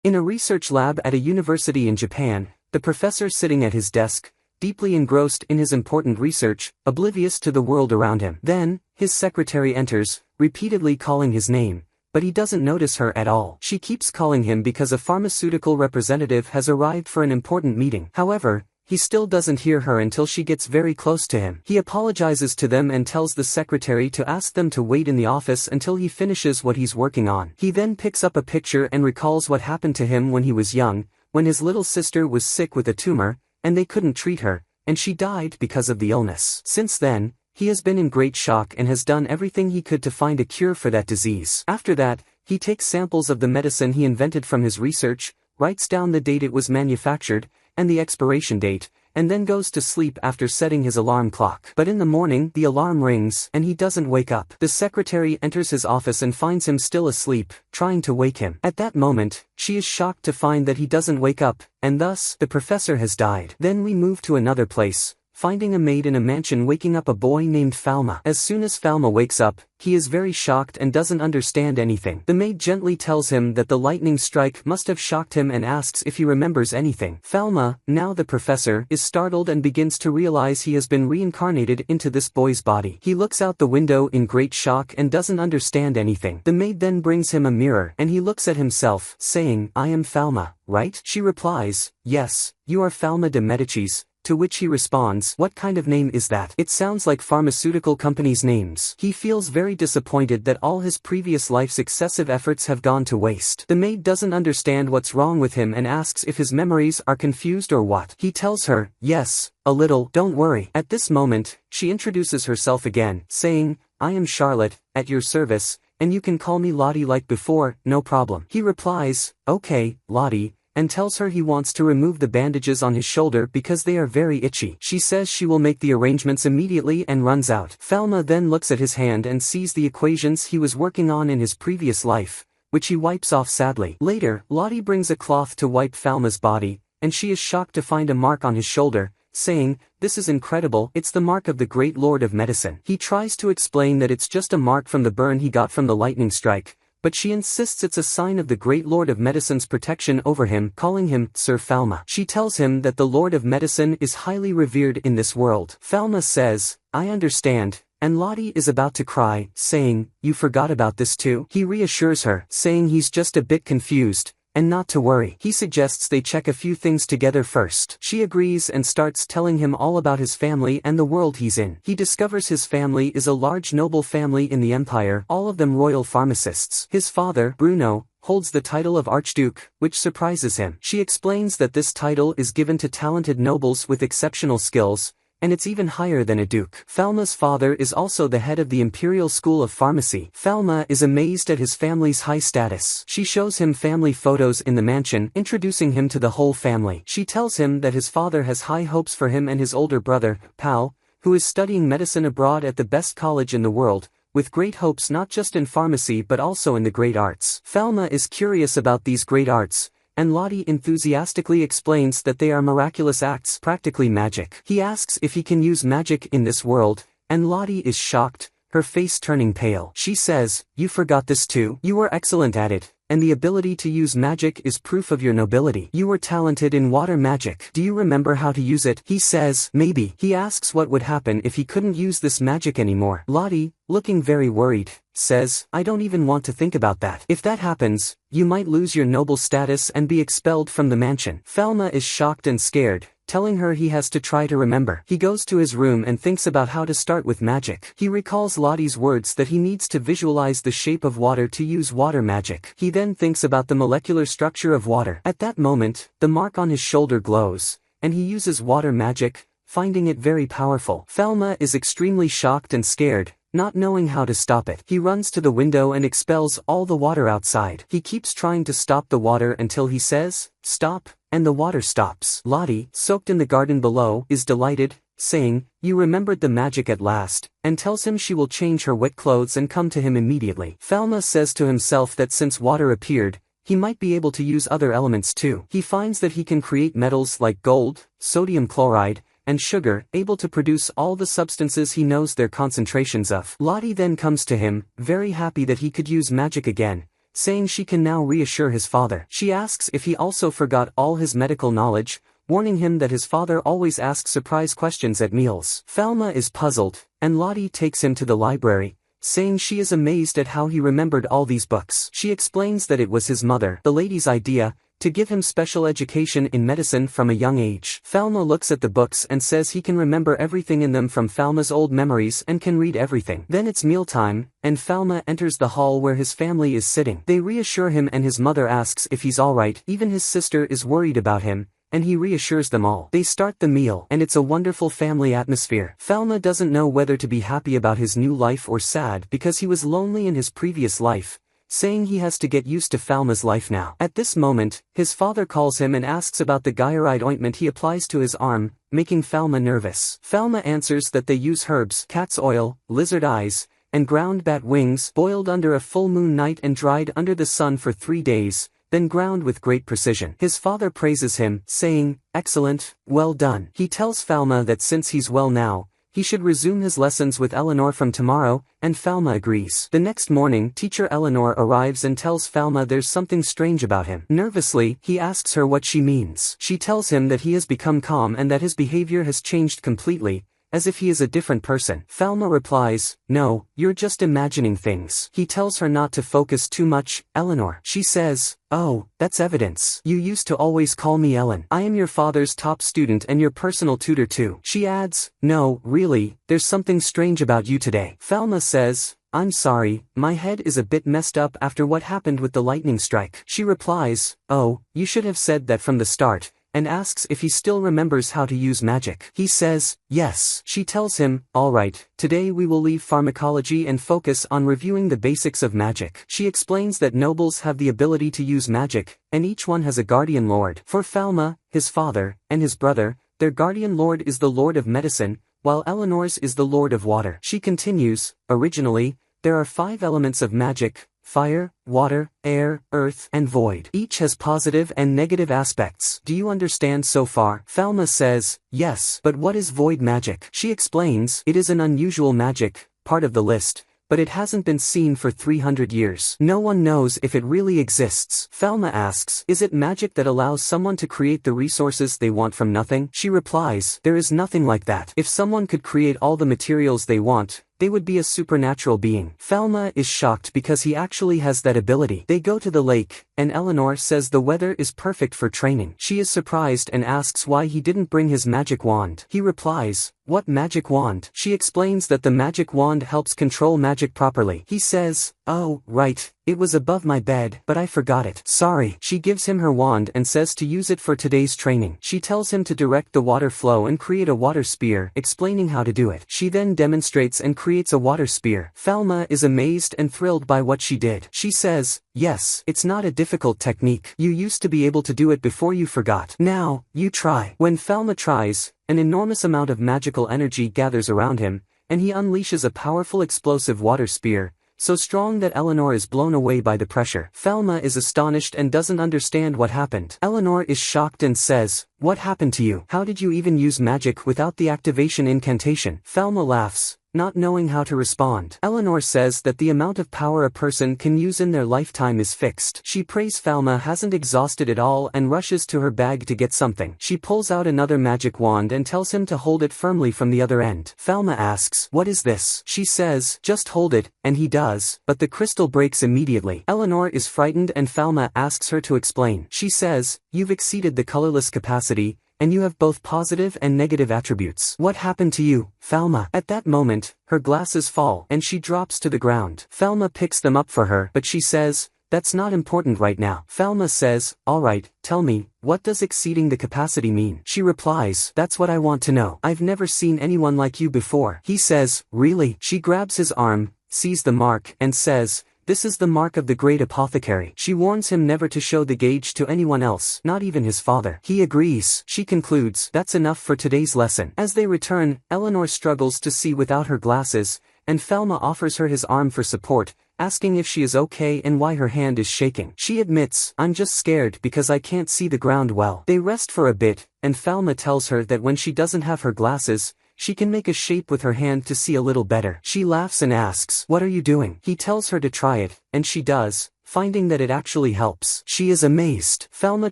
In a research lab at a university in Japan, the professor sitting at his desk, deeply engrossed in his important research, oblivious to the world around him. Then, his secretary enters, repeatedly calling his name, but he doesn't notice her at all. She keeps calling him because a pharmaceutical representative has arrived for an important meeting. However, he still doesn't hear her until she gets very close to him. He apologizes to them and tells the secretary to ask them to wait in the office until he finishes what he's working on. He then picks up a picture and recalls what happened to him when he was young, when his little sister was sick with a tumor, and they couldn't treat her, and she died because of the illness. Since then, he has been in great shock and has done everything he could to find a cure for that disease. After that, he takes samples of the medicine he invented from his research, writes down the date it was manufactured, and the expiration date, and then goes to sleep after setting his alarm clock. But in the morning, the alarm rings, and he doesn't wake up. The secretary enters his office and finds him still asleep, trying to wake him. At that moment, she is shocked to find that he doesn't wake up, and thus, the professor has died. Then we move to another place, finding a maid in a mansion waking up a boy named Falma. As soon as Falma wakes up, he is very shocked and doesn't understand anything. The maid gently tells him that the lightning strike must have shocked him and asks if he remembers anything. Falma, now the professor, is startled and begins to realize he has been reincarnated into this boy's body. He looks out the window in great shock and doesn't understand anything. The maid then brings him a mirror and he looks at himself, saying, "I am Falma, right?" She replies, "Yes, you are Falma de Medicis." To which he responds, "What kind of name is that? It sounds like pharmaceutical companies' names." He feels very disappointed that all his previous life's excessive efforts have gone to waste. The maid doesn't understand what's wrong with him and asks if his memories are confused or what. He tells her, "Yes, a little, don't worry." At this moment, she introduces herself again, saying, "I am Charlotte, at your service, and you can call me Lottie like before, no problem." He replies, "Okay, Lottie," and tells her he wants to remove the bandages on his shoulder because they are very itchy. She says she will make the arrangements immediately and runs out. Falma then looks at his hand and sees the equations he was working on in his previous life, which he wipes off sadly. Later, Lottie brings a cloth to wipe Falma's body, and she is shocked to find a mark on his shoulder, saying, "This is incredible, it's the mark of the great lord of medicine." He tries to explain that it's just a mark from the burn he got from the lightning strike, but she insists it's a sign of the great Lord of Medicine's protection over him, calling him Sir Falma. She tells him that the Lord of Medicine is highly revered in this world. Falma says, "I understand," and Lottie is about to cry, saying, "You forgot about this too?" He reassures her, saying he's just a bit confused, and not to worry. He suggests they check a few things together first. She agrees and starts telling him all about his family and the world he's in. He discovers his family is a large noble family in the empire, all of them royal pharmacists. His father, Bruno, holds the title of Archduke, which surprises him. She explains that this title is given to talented nobles with exceptional skills, and it's even higher than a duke. Falma's father is also the head of the Imperial School of Pharmacy. Falma is amazed at his family's high status. She shows him family photos in the mansion, introducing him to the whole family. She tells him that his father has high hopes for him and his older brother, Pal, who is studying medicine abroad at the best college in the world, with great hopes not just in pharmacy but also in the great arts. Falma is curious about these great arts, and Lottie enthusiastically explains that they are miraculous acts, practically magic. He asks if he can use magic in this world, and Lottie is shocked, her face turning pale. She says, "You forgot this too? You were excellent at it, and the ability to use magic is proof of your nobility. You were talented in water magic. Do you remember how to use it?" He says, "Maybe." He asks what would happen if he couldn't use this magic anymore. Lottie, looking very worried, says, "I don't even want to think about that. If that happens, you might lose your noble status and be expelled from the mansion." Falma is shocked and scared, telling her he has to try to remember. He goes to his room and thinks about how to start with magic. He recalls Lottie's words that he needs to visualize the shape of water to use water magic. He then thinks about the molecular structure of water. At that moment, the mark on his shoulder glows, and he uses water magic, finding it very powerful. Falma is extremely shocked and scared, not knowing how to stop it. He runs to the window and expels all the water outside. He keeps trying to stop the water until he says, "Stop," and the water stops. Lottie, soaked in the garden below, is delighted, saying, "You remembered the magic at last," and tells him she will change her wet clothes and come to him immediately. Falma says to himself that since water appeared, he might be able to use other elements too. He finds that he can create metals like gold, sodium chloride, and sugar, able to produce all the substances he knows their concentrations of. Lottie then comes to him, very happy that he could use magic again, saying she can now reassure his father. She asks if he also forgot all his medical knowledge, warning him that his father always asks surprise questions at meals. Falma is puzzled, and Lottie takes him to the library, saying she is amazed at how he remembered all these books. She explains that it was his mother, the lady's idea, to give him special education in medicine from a young age. Falma looks at the books and says he can remember everything in them from Falma's old memories and can read everything. Then it's mealtime, and Falma enters the hall where his family is sitting. They reassure him and his mother asks if he's alright. Even his sister is worried about him, and he reassures them all. They start the meal, and it's a wonderful family atmosphere. Falma doesn't know whether to be happy about his new life or sad because he was lonely in his previous life, saying he has to get used to Falma's life now. At this moment, his father calls him and asks about the gyreide ointment he applies to his arm, making Falma nervous. Falma answers that they use herbs, cat's oil, lizard eyes, and ground bat wings boiled under a full moon night and dried under the sun for 3 days, then ground with great precision. His father praises him, saying, "Excellent, well done." He tells Falma that since he's well now, he should resume his lessons with Eleanor from tomorrow, and Falma agrees. The next morning, teacher Eleanor arrives and tells Falma there's something strange about him. Nervously, he asks her what she means. She tells him that he has become calm and that his behavior has changed completely, as if he is a different person. Falma replies, "No, you're just imagining things." He tells her not to focus too much, Eleanor. She says, "Oh, that's evidence. You used to always call me Ellen. I am your father's top student and your personal tutor too." She adds, "No, really, there's something strange about you today." Falma says, "I'm sorry, my head is a bit messed up after what happened with the lightning strike." She replies, "Oh, you should have said that from the start," and asks if he still remembers how to use magic. He says, yes. She tells him, "Alright, today we will leave pharmacology and focus on reviewing the basics of magic." She explains that nobles have the ability to use magic, and each one has a guardian lord. For Falma, his father, and his brother, their guardian lord is the lord of medicine, while Eleanor's is the lord of water. She continues, "Originally, there are 5 elements of magic: fire, water, air, earth, and void. Each has positive and negative aspects. Do you understand so far?" Falma says, "Yes, but what is void magic?" She explains, "It is an unusual magic, part of the list, but it hasn't been seen for 300 years. No one knows if it really exists." Falma asks, "Is it magic that allows someone to create the resources they want from nothing?" She replies, "There is nothing like that. If someone could create all the materials they want, they would be a supernatural being." Falma is shocked because he actually has that ability. They go to the lake, and Eleanor says the weather is perfect for training. She is surprised and asks why he didn't bring his magic wand. He replies, "What magic wand?" She explains that the magic wand helps control magic properly. He says, "Oh, right, it was above my bed, but I forgot it. Sorry." She gives him her wand and says to use it for today's training. She tells him to direct the water flow and create a water spear, explaining how to do it. She then demonstrates and creates a water spear. Falma is amazed and thrilled by what she did. She says, "Yes, it's not a difficult technique. You used to be able to do it before you forgot. Now, you try." When Falma tries, an enormous amount of magical energy gathers around him, and he unleashes a powerful explosive water spear, so strong that Eleanor is blown away by the pressure. Falma is astonished and doesn't understand what happened. Eleanor is shocked and says, "What happened to you? How did you even use magic without the activation incantation?" Falma laughs, not knowing how to respond. Eleanor says that the amount of power a person can use in their lifetime is fixed. She prays Falma hasn't exhausted it all and rushes to her bag to get something. She pulls out another magic wand and tells him to hold it firmly from the other end. Falma asks, "What is this?" She says, "Just hold it," and he does, but the crystal breaks immediately. Eleanor is frightened and Falma asks her to explain. She says, "You've exceeded the colorless capacity, and you have both positive and negative attributes. What happened to you, Falma?" At that moment, her glasses fall, and she drops to the ground. Falma picks them up for her, but she says, "That's not important right now." Falma says, "Alright, tell me, what does exceeding the capacity mean?" She replies, "That's what I want to know. I've never seen anyone like you before." He says, "Really?" She grabs his arm, sees the mark, and says, "This is the mark of the great apothecary." She warns him never to show the gauge to anyone else, not even his father. He agrees. She concludes, "That's enough for today's lesson." As they return, Eleanor struggles to see without her glasses, and Falma offers her his arm for support, asking if she is okay and why her hand is shaking. She admits, "I'm just scared because I can't see the ground well." They rest for a bit, and Falma tells her that when she doesn't have her glasses, she can make a shape with her hand to see a little better. She laughs and asks, "What are you doing?" He tells her to try it, and she does. finding that it actually helps. She is amazed. Falma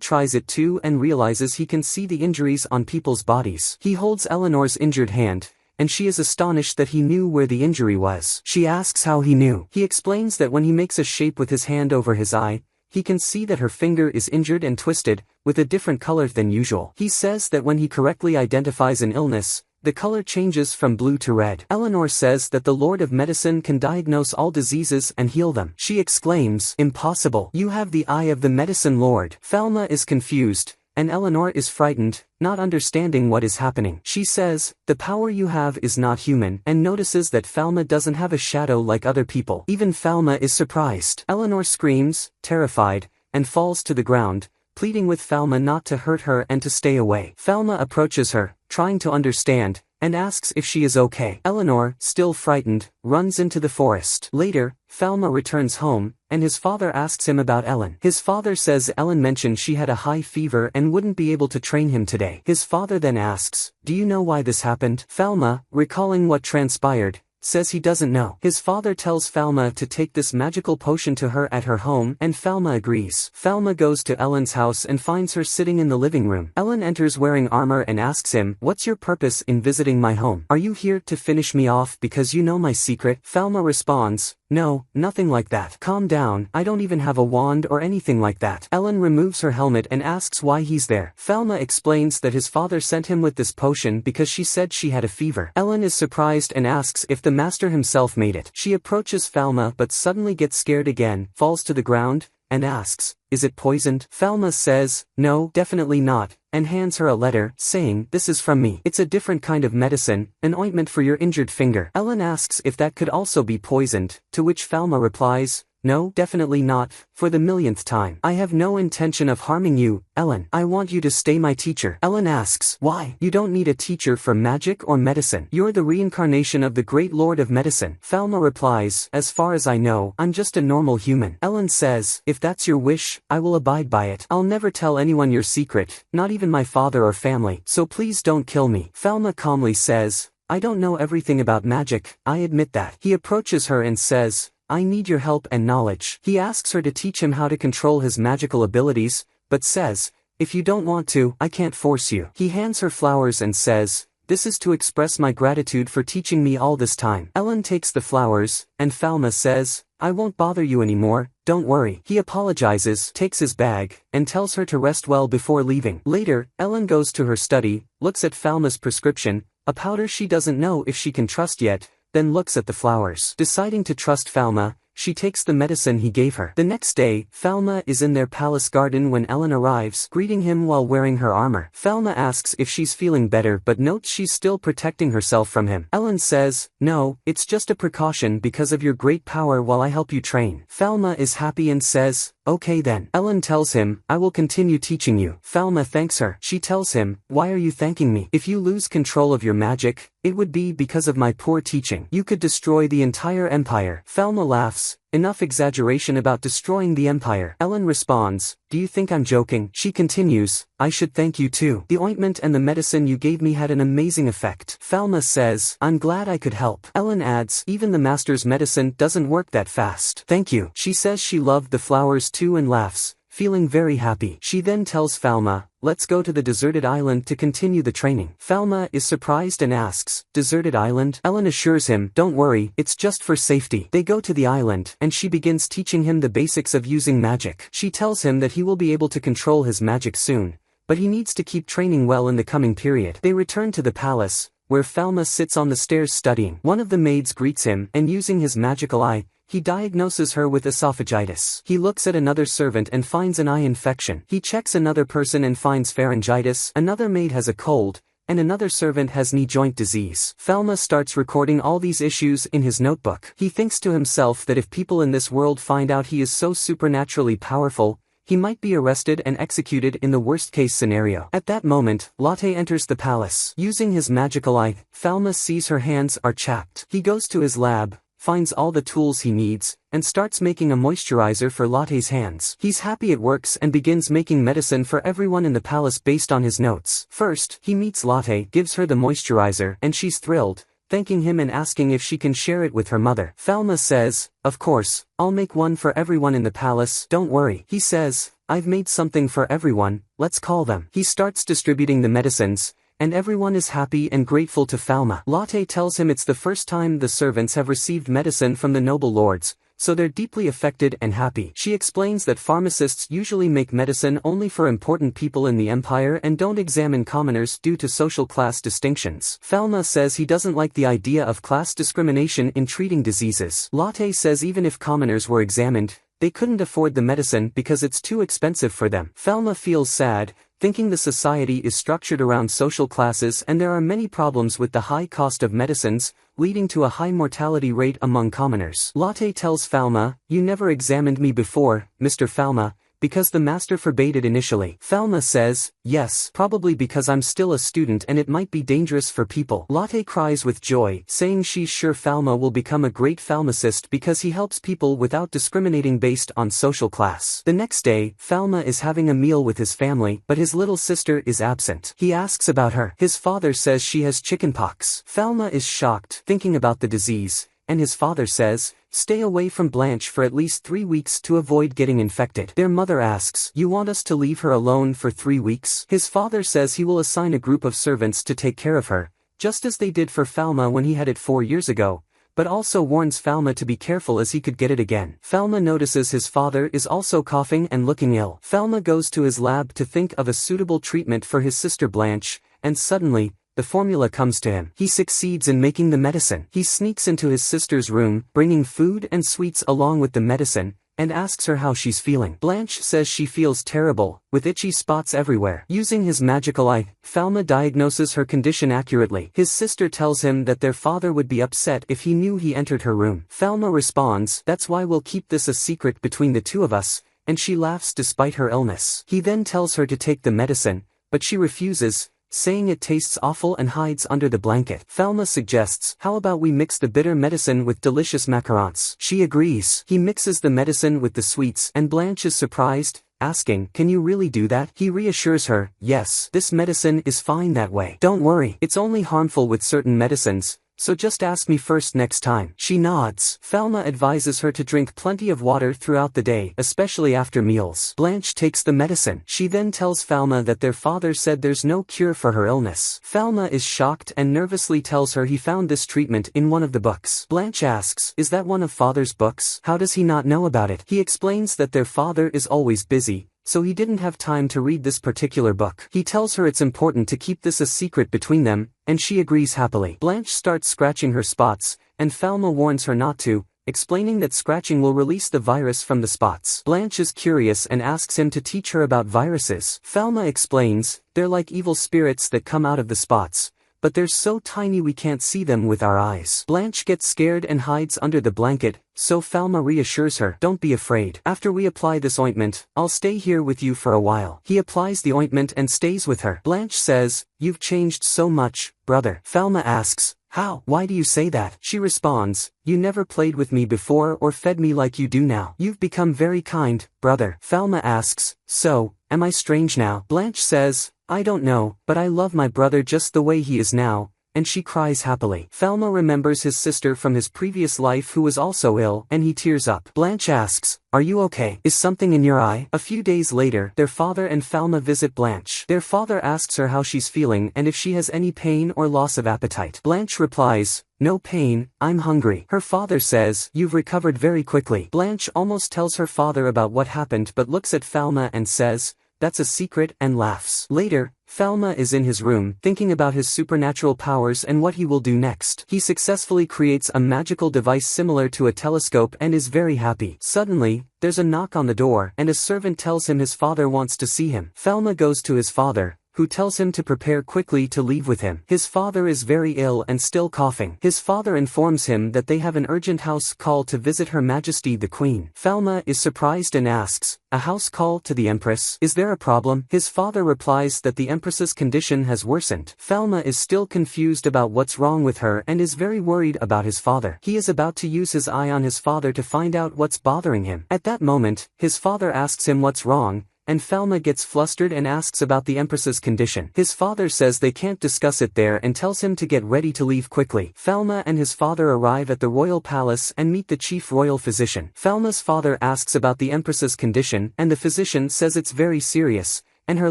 tries it too and realizes he can see the injuries on people's bodies. He holds Eleanor's injured hand, and she is astonished that he knew where the injury was. She asks how he knew. He explains that when he makes a shape with his hand over his eye, he can see that her finger is injured and twisted, with a different color than usual. He says that when he correctly identifies an illness, the color changes from blue to red. Eleanor says that the Lord of Medicine can diagnose all diseases and heal them. She exclaims, "Impossible. You have the eye of the Medicine Lord." Falma is confused, and Eleanor is frightened, not understanding what is happening. She says, "The power you have is not human," and notices that Falma doesn't have a shadow like other people. Even Falma is surprised. Eleanor screams, terrified, and falls to the ground, pleading with Falma not to hurt her and to stay away. Falma approaches her, trying to understand, and asks if she is okay. Eleanor, still frightened, runs into the forest. Later, Falma returns home, and his father asks him about Ellen. His father says Ellen mentioned she had a high fever and wouldn't be able to train him today. His father then asks, "Do you know why this happened?" Falma, recalling what transpired, says he doesn't know. His father tells Falma to take this magical potion to her at her home, and Falma agrees. Falma goes to Ellen's house and finds her sitting in the living room. Ellen enters wearing armor and asks him, "What's your purpose in visiting my home? Are you here to finish me off because you know my secret?" Falma responds, "No, nothing like that. Calm down, I don't even have a wand or anything like that." Ellen removes her helmet and asks why he's there. Falma explains that his father sent him with this potion because she said she had a fever. Ellen is surprised and asks if the master himself made it. She approaches Falma but suddenly gets scared again, falls to the ground, and asks, "Is it poisoned?" Falma says, "No, definitely not," and hands her a letter, saying, "This is from me. It's a different kind of medicine, an ointment for your injured finger." Ellen asks if that could also be poisoned, to which Falma replies, "No, definitely not, for the millionth time. I have no intention of harming you, Ellen. I want you to stay my teacher." Ellen asks, "Why? You don't need a teacher for magic or medicine. You're the reincarnation of the great Lord of Medicine." Falma replies, "As far as I know, I'm just a normal human." Ellen says, "If that's your wish, I will abide by it. I'll never tell anyone your secret, not even my father or family, so please don't kill me." Falma calmly says, "I don't know everything about magic, I admit that." He approaches her and says, "I need your help and knowledge." He asks her to teach him how to control his magical abilities, but says, "If you don't want to, I can't force you." He hands her flowers and says, "This is to express my gratitude for teaching me all this time." Ellen takes the flowers, and Falma says, "I won't bother you anymore, don't worry." He apologizes, takes his bag, and tells her to rest well before leaving. Later, Ellen goes to her study, looks at Falma's prescription, a powder she doesn't know if she can trust yet, then looks at the flowers. Deciding to trust Falma, she takes the medicine he gave her. The next day, Falma is in their palace garden when Ellen arrives, greeting him while wearing her armor. Falma asks if she's feeling better but notes she's still protecting herself from him. Ellen says, "No, it's just a precaution because of your great power while I help you train." Falma is happy and says, "Okay then." Ellen tells him, "I will continue teaching you." Falma thanks her. She tells him, "Why are you thanking me? If you lose control of your magic, it would be because of my poor teaching. You could destroy the entire empire." Falma laughs, "Enough exaggeration about destroying the empire." Ellen responds, "Do you think I'm joking?" She continues, "I should thank you too. The ointment and the medicine you gave me had an amazing effect." Falma says, "I'm glad I could help." Ellen adds, "Even the master's medicine doesn't work that fast." "Thank you." She says she loved the flowers too and laughs, feeling very happy. She then tells Falma, "Let's go to the deserted island to continue the training." Falma is surprised and asks, "Deserted island?" Ellen assures him, "Don't worry, it's just for safety." They go to the island, and she begins teaching him the basics of using magic. She tells him that he will be able to control his magic soon, but he needs to keep training well in the coming period. They return to the palace, where Falma sits on the stairs studying. One of the maids greets him, and using his magical eye, he diagnoses her with esophagitis. He looks at another servant and finds an eye infection. He checks another person and finds pharyngitis. Another maid has a cold, and another servant has knee joint disease. Falma starts recording all these issues in his notebook. He thinks to himself that if people in this world find out he is so supernaturally powerful, he might be arrested and executed in the worst-case scenario. At that moment, Latte enters the palace. Using his magical eye, Falma sees her hands are chapped. He goes to his lab, finds all the tools he needs, and starts making a moisturizer for Latte's hands. He's happy it works and begins making medicine for everyone in the palace based on his notes. First, he meets Latte, gives her the moisturizer, and she's thrilled, thanking him and asking if she can share it with her mother. Falma says, "Of course, I'll make one for everyone in the palace, don't worry." He says, "I've made something for everyone, let's call them." He starts distributing the medicines, and everyone is happy and grateful to Falma. Lotte tells him it's the first time the servants have received medicine from the noble lords, so they're deeply affected and happy. She explains that pharmacists usually make medicine only for important people in the empire and don't examine commoners due to social class distinctions. Falma says he doesn't like the idea of class discrimination in treating diseases. Lotte says even if commoners were examined, they couldn't afford the medicine because it's too expensive for them. Falma feels sad, thinking the society is structured around social classes and there are many problems with the high cost of medicines, leading to a high mortality rate among commoners. Lotte tells Falma, "You never examined me before, Mr. Falma, because the master forbade it initially." Falma says, "Yes, probably because I'm still a student and it might be dangerous for people." Lotte cries with joy, saying she's sure Falma will become a great pharmacist because he helps people without discriminating based on social class. The next day, Falma is having a meal with his family, but his little sister is absent. He asks about her. His father says she has chickenpox. Falma is shocked, thinking about the disease, and his father says, "Stay away from Blanche for at least 3 weeks to avoid getting infected." Their mother asks, "You want us to leave her alone for 3 weeks?" His father says he will assign a group of servants to take care of her, just as they did for Falma when he had it 4 years ago, but also warns Falma to be careful as he could get it again. Falma notices his father is also coughing and looking ill. Falma goes to his lab to think of a suitable treatment for his sister Blanche, and suddenly, the formula comes to him. He succeeds in making the medicine. He sneaks into his sister's room, bringing food and sweets along with the medicine, and asks her how she's feeling. Blanche says she feels terrible, with itchy spots everywhere. Using his magical eye, Falma diagnoses her condition accurately. His sister tells him that their father would be upset if he knew he entered her room. Falma responds, "That's why we'll keep this a secret between the two of us," and she laughs despite her illness. He then tells her to take the medicine, but she refuses, saying it tastes awful and hides under the blanket. Falma suggests, "How about we mix the bitter medicine with delicious macarons?" She agrees. He mixes the medicine with the sweets and Blanche is surprised, asking, "Can you really do that?" He reassures her, "Yes, this medicine is fine that way. Don't worry, it's only harmful with certain medicines, so just ask me first next time." She nods. Falma advises her to drink plenty of water throughout the day, especially after meals. Blanche takes the medicine. She then tells Falma that their father said there's no cure for her illness. Falma is shocked and nervously tells her he found this treatment in one of the books. Blanche asks, "Is that one of father's books? How does he not know about it?" He explains that their father is always busy, so he didn't have time to read this particular book. He tells her it's important to keep this a secret between them, and she agrees happily. Blanche starts scratching her spots, and Falma warns her not to, explaining that scratching will release the virus from the spots. Blanche is curious and asks him to teach her about viruses. Falma explains, "They're like evil spirits that come out of the spots, but they're so tiny we can't see them with our eyes." Blanche gets scared and hides under the blanket, so Falma reassures her, "Don't be afraid. After we apply this ointment, I'll stay here with you for a while." He applies the ointment and stays with her. Blanche says, "You've changed so much, brother." Falma asks, "How? Why do you say that?" She responds, "You never played with me before or fed me like you do now. You've become very kind, brother." Falma asks, "So, am I strange now?" Blanche says, "I don't know, but I love my brother just the way he is now," and she cries happily. Falma remembers his sister from his previous life who was also ill, and he tears up. Blanche asks, "Are you okay? Is something in your eye?" A few days later, their father and Falma visit Blanche. Their father asks her how she's feeling and if she has any pain or loss of appetite. Blanche replies, "No pain, I'm hungry." Her father says, "You've recovered very quickly." Blanche almost tells her father about what happened but looks at Falma and says, "That's a secret," and laughs. Later, Falma is in his room, thinking about his supernatural powers and what he will do next. He successfully creates a magical device similar to a telescope and is very happy. Suddenly, there's a knock on the door, and a servant tells him his father wants to see him. Falma goes to his father, who tells him to prepare quickly to leave with him. His father is very ill and still coughing. His father informs him that they have an urgent house call to visit Her Majesty the Queen. Falma is surprised and asks, "A house call to the Empress? Is there a problem?" His father replies that the Empress's condition has worsened. Falma is still confused about what's wrong with her and is very worried about his father. He is about to use his eye on his father to find out what's bothering him. At that moment, his father asks him what's wrong, and Falma gets flustered and asks about the Empress's condition. His father says they can't discuss it there and tells him to get ready to leave quickly. Falma and his father arrive at the royal palace and meet the chief royal physician. Falma's father asks about the Empress's condition and the physician says it's very serious, and her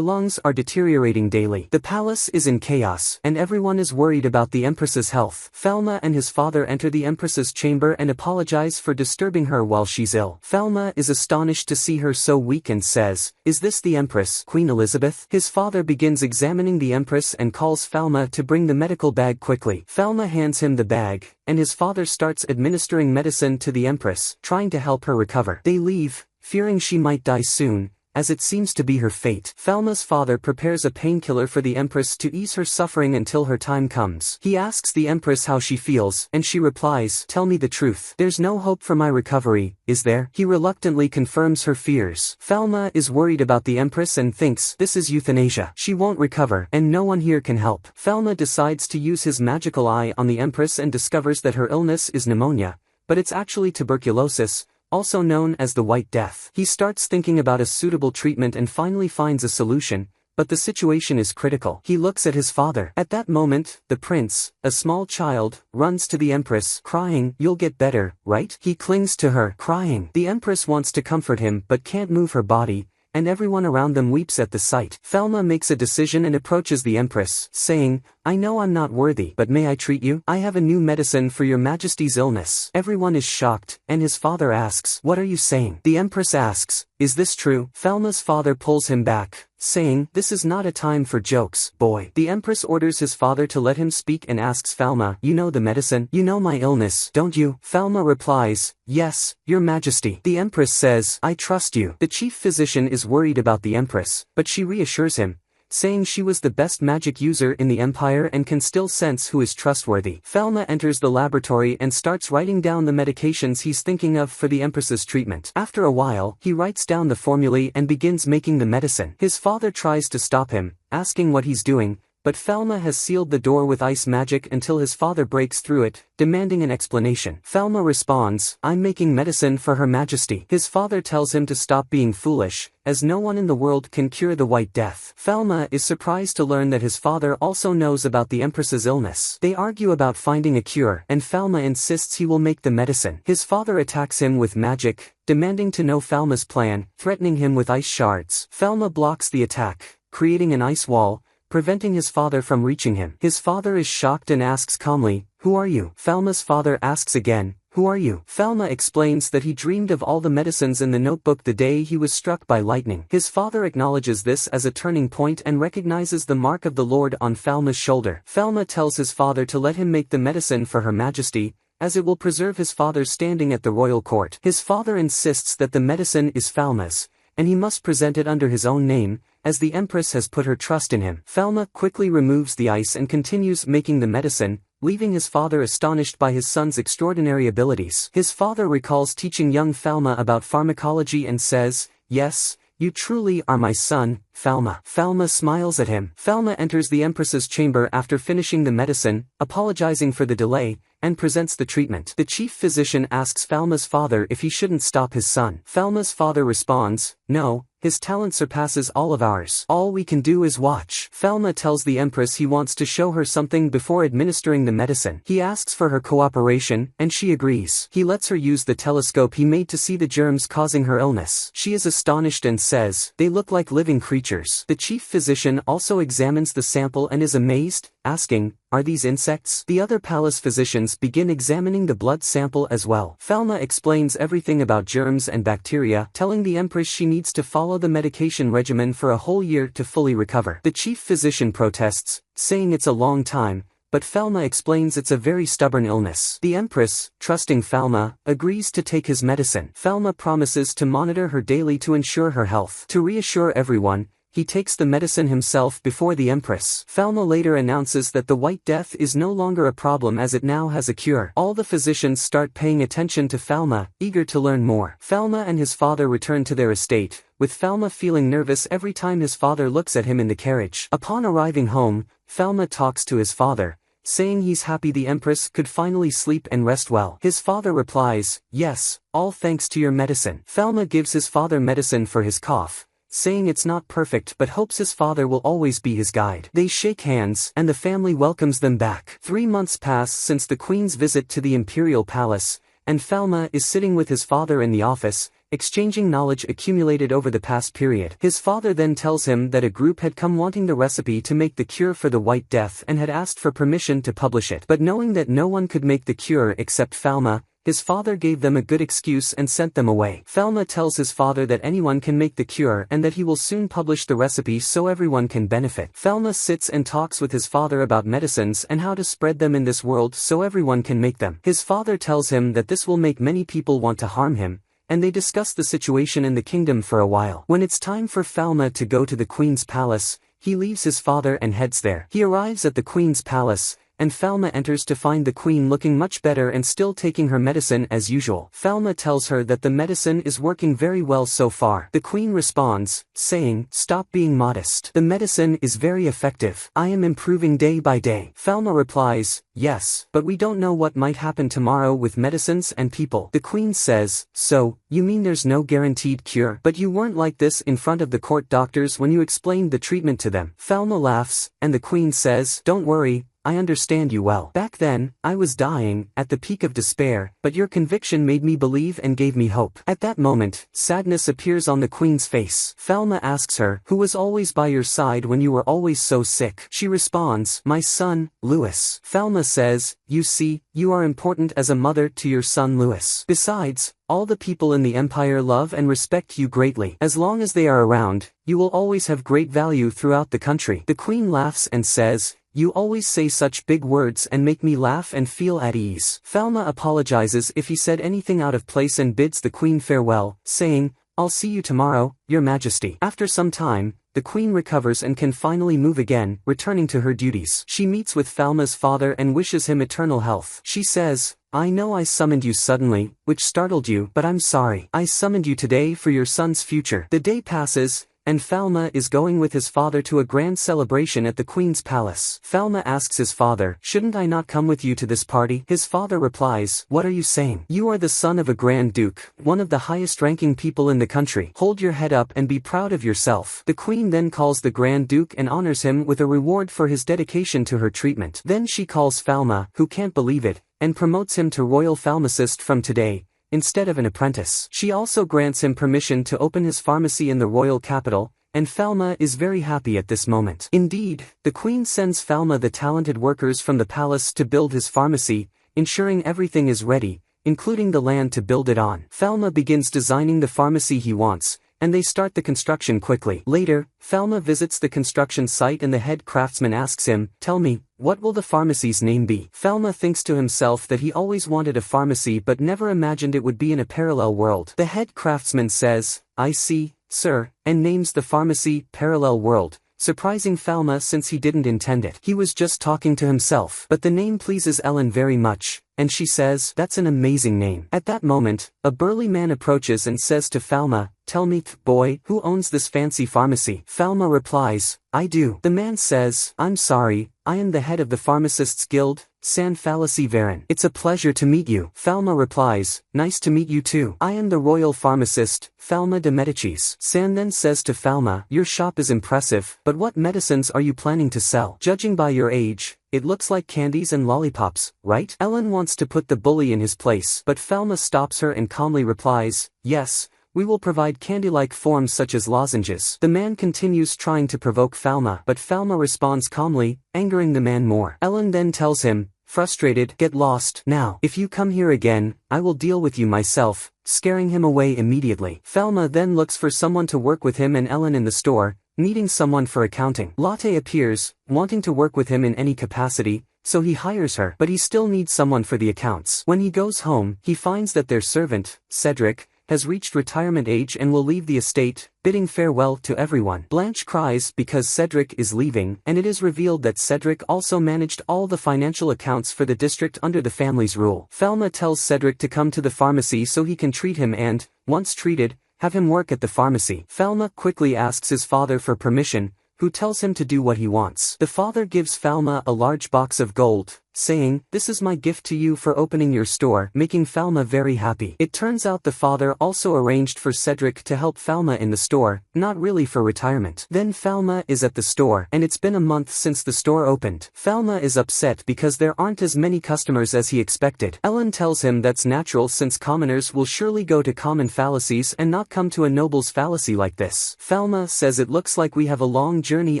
lungs are deteriorating daily. The palace is in chaos, and everyone is worried about the Empress's health. Falma and his father enter the Empress's chamber and apologize for disturbing her while she's ill. Falma is astonished to see her so weak and says, "Is this the Empress, Queen Elizabeth?" His father begins examining the Empress and calls Falma to bring the medical bag quickly. Falma hands him the bag, and his father starts administering medicine to the Empress, trying to help her recover. They leave, fearing she might die soon, as it seems to be her fate. Falma's father prepares a painkiller for the Empress to ease her suffering until her time comes. He asks the Empress how she feels, and she replies, "Tell me the truth. There's no hope for my recovery, is there?" He reluctantly confirms her fears. Falma is worried about the Empress and thinks, this is euthanasia. She won't recover, and no one here can help. Falma decides to use his magical eye on the Empress and discovers that her illness is pneumonia, but it's actually tuberculosis, also known as the White Death. He starts thinking about a suitable treatment and finally finds a solution, but the situation is critical. He looks at his father. At that moment, the prince, a small child, runs to the Empress, crying, "You'll get better, right?" He clings to her, crying. The Empress wants to comfort him but can't move her body, and everyone around them weeps at the sight. Falma makes a decision and approaches the Empress, saying, "I know I'm not worthy, but may I treat you? I have a new medicine for your Majesty's illness." Everyone is shocked, and his father asks, "What are you saying?" The Empress asks, "Is this true?" Falma's father pulls him back, saying, "This is not a time for jokes, boy." The Empress orders his father to let him speak and asks Falma, "You know the medicine? You know my illness, don't you?" Falma replies, "Yes, your Majesty." The Empress says, "I trust you." The chief physician is worried about the Empress, but she reassures him, saying she was the best magic user in the empire and can still sense who is trustworthy. Falma enters the laboratory and starts writing down the medications he's thinking of for the Empress's treatment. After a while, he writes down the formulae and begins making the medicine. His father tries to stop him, asking what he's doing, but Falma has sealed the door with ice magic until his father breaks through it, demanding an explanation. Falma responds, "I'm making medicine for Her Majesty." His father tells him to stop being foolish, as no one in the world can cure the White Death. Falma is surprised to learn that his father also knows about the Empress's illness. They argue about finding a cure, and Falma insists he will make the medicine. His father attacks him with magic, demanding to know Falma's plan, threatening him with ice shards. Falma blocks the attack, creating an ice wall, preventing his father from reaching him. His father is shocked and asks calmly, "Who are you?" Falma's father asks again, "Who are you?" Falma explains that he dreamed of all the medicines in the notebook the day he was struck by lightning. His father acknowledges this as a turning point and recognizes the mark of the Lord on Falma's shoulder. Falma tells his father to let him make the medicine for Her Majesty, as it will preserve his father's standing at the royal court. His father insists that the medicine is Falma's, and he must present it under his own name, as the Empress has put her trust in him. Falma quickly removes the ice and continues making the medicine, leaving his father astonished by his son's extraordinary abilities. His father recalls teaching young Falma about pharmacology and says, "Yes, you truly are my son, Falma." Falma smiles at him. Falma enters the Empress's chamber after finishing the medicine, apologizing for the delay, and presents the treatment. The chief physician asks Falma's father if he shouldn't stop his son. Falma's father responds, "No, his talent surpasses all of ours. All we can do is watch." Falma tells the Empress he wants to show her something before administering the medicine. He asks for her cooperation, and she agrees. He lets her use the telescope he made to see the germs causing her illness. She is astonished and says, "They look like living creatures." The chief physician also examines the sample and is amazed, asking, "Are these insects?" The other palace physicians begin examining the blood sample as well. Falma explains everything about germs and bacteria, telling the Empress she needs to follow the medication regimen for a whole year to fully recover. The chief physician protests, saying it's a long time, but Falma explains it's a very stubborn illness. The Empress, trusting Falma, agrees to take his medicine. Falma promises to monitor her daily to ensure her health. To reassure everyone, he takes the medicine himself before the Empress. Falma later announces that the White Death is no longer a problem as it now has a cure. All the physicians start paying attention to Falma, eager to learn more. Falma and his father return to their estate, with Falma feeling nervous every time his father looks at him in the carriage. Upon arriving home, Falma talks to his father, saying he's happy the Empress could finally sleep and rest well. His father replies, "Yes, all thanks to your medicine." Falma gives his father medicine for his cough, saying it's not perfect but hopes his father will always be his guide. They shake hands, and the family welcomes them back. 3 months pass since the queen's visit to the imperial palace, and Falma is sitting with his father in the office, exchanging knowledge accumulated over the past period. His father then tells him that a group had come wanting the recipe to make the cure for the White Death and had asked for permission to publish it. But knowing that no one could make the cure except Falma, his father gave them a good excuse and sent them away. Falma tells his father that anyone can make the cure and that he will soon publish the recipe so everyone can benefit. Falma sits and talks with his father about medicines and how to spread them in this world so everyone can make them. His father tells him that this will make many people want to harm him, and they discuss the situation in the kingdom for a while. When it's time for Falma to go to the queen's palace, he leaves his father and heads there. He arrives at the queen's palace, and Falma enters to find the queen looking much better and still taking her medicine as usual. Falma tells her that the medicine is working very well so far. The queen responds, saying, "Stop being modest. The medicine is very effective. I am improving day by day." Falma replies, "Yes, but we don't know what might happen tomorrow with medicines and people." The queen says, "So, you mean there's no guaranteed cure? But you weren't like this in front of the court doctors when you explained the treatment to them." Falma laughs, and the queen says, "Don't worry, I understand you well. Back then, I was dying, at the peak of despair, but your conviction made me believe and gave me hope." At that moment, sadness appears on the queen's face. Falma asks her, "Who was always by your side when you were always so sick?" She responds, "My son, Louis." Falma says, "You see, you are important as a mother to your son Louis. Besides, all the people in the empire love and respect you greatly. As long as they are around, you will always have great value throughout the country." The queen laughs and says, "You always say such big words and make me laugh and feel at ease." Falma apologizes if he said anything out of place and bids the queen farewell, saying, "I'll see you tomorrow, your majesty." After some time, the queen recovers and can finally move again, returning to her duties. She meets with Falma's father and wishes him eternal health. She says, "I know I summoned you suddenly, which startled you, but I'm sorry. I summoned you today for your son's future." The day passes, and Falma is going with his father to a grand celebration at the queen's palace. Falma asks his father, "Shouldn't I not come with you to this party?" His father replies, "What are you saying? You are the son of a grand duke, one of the highest-ranking people in the country. Hold your head up and be proud of yourself." The queen then calls the grand duke and honors him with a reward for his dedication to her treatment. Then she calls Falma, who can't believe it, and promotes him to royal pharmacist from today, instead of an apprentice. She also grants him permission to open his pharmacy in the royal capital, and Falma is very happy at this moment. Indeed, the queen sends Falma the talented workers from the palace to build his pharmacy, ensuring everything is ready, including the land to build it on. Falma begins designing the pharmacy he wants, and they start the construction quickly. Later, Falma visits the construction site and the head craftsman asks him, "Tell me, what will the pharmacy's name be?" Falma thinks to himself that he always wanted a pharmacy but never imagined it would be in a parallel world. The head craftsman says, "I see, sir," and names the pharmacy Parallel World, surprising Falma since he didn't intend it. He was just talking to himself. But the name pleases Ellen very much, and she says, "That's an amazing name." At that moment, a burly man approaches and says to Falma, "Tell me, boy, who owns this fancy pharmacy?" Falma replies, "I do." The man says, "I'm sorry, I am the head of the Pharmacists Guild, San Fallacy Varen. It's a pleasure to meet you." Falma replies, "Nice to meet you too. I am the royal pharmacist, Falma de Medicis." San then says to Falma, "Your shop is impressive, but what medicines are you planning to sell? Judging by your age, it looks like candies and lollipops, right?" Ellen wants to put the bully in his place, but Falma stops her and calmly replies, "Yes, we will provide candy-like forms such as lozenges." The man continues trying to provoke Falma, but Falma responds calmly, angering the man more. Ellen then tells him, frustrated, "Get lost. Now, if you come here again, I will deal with you myself," scaring him away immediately. Falma then looks for someone to work with him and Ellen in the store, needing someone for accounting. Lotte appears, wanting to work with him in any capacity, so he hires her, but he still needs someone for the accounts. When he goes home, he finds that their servant, Cedric, has reached retirement age and will leave the estate, bidding farewell to everyone. Blanche cries because Cedric is leaving, and it is revealed that Cedric also managed all the financial accounts for the district under the family's rule. Falma tells Cedric to come to the pharmacy so he can treat him and, once treated, have him work at the pharmacy. Falma quickly asks his father for permission, who tells him to do what he wants. The father gives Falma a large box of gold, saying, "This is my gift to you for opening your store," making Falma very happy. It turns out the father also arranged for Cedric to help Falma in the store, not really for retirement. Then Falma is at the store, and it's been a month since the store opened. Falma is upset because there aren't as many customers as he expected. Ellen tells him that's natural since commoners will surely go to common fallacies and not come to a noble's fallacy like this. Falma says it looks like we have a long journey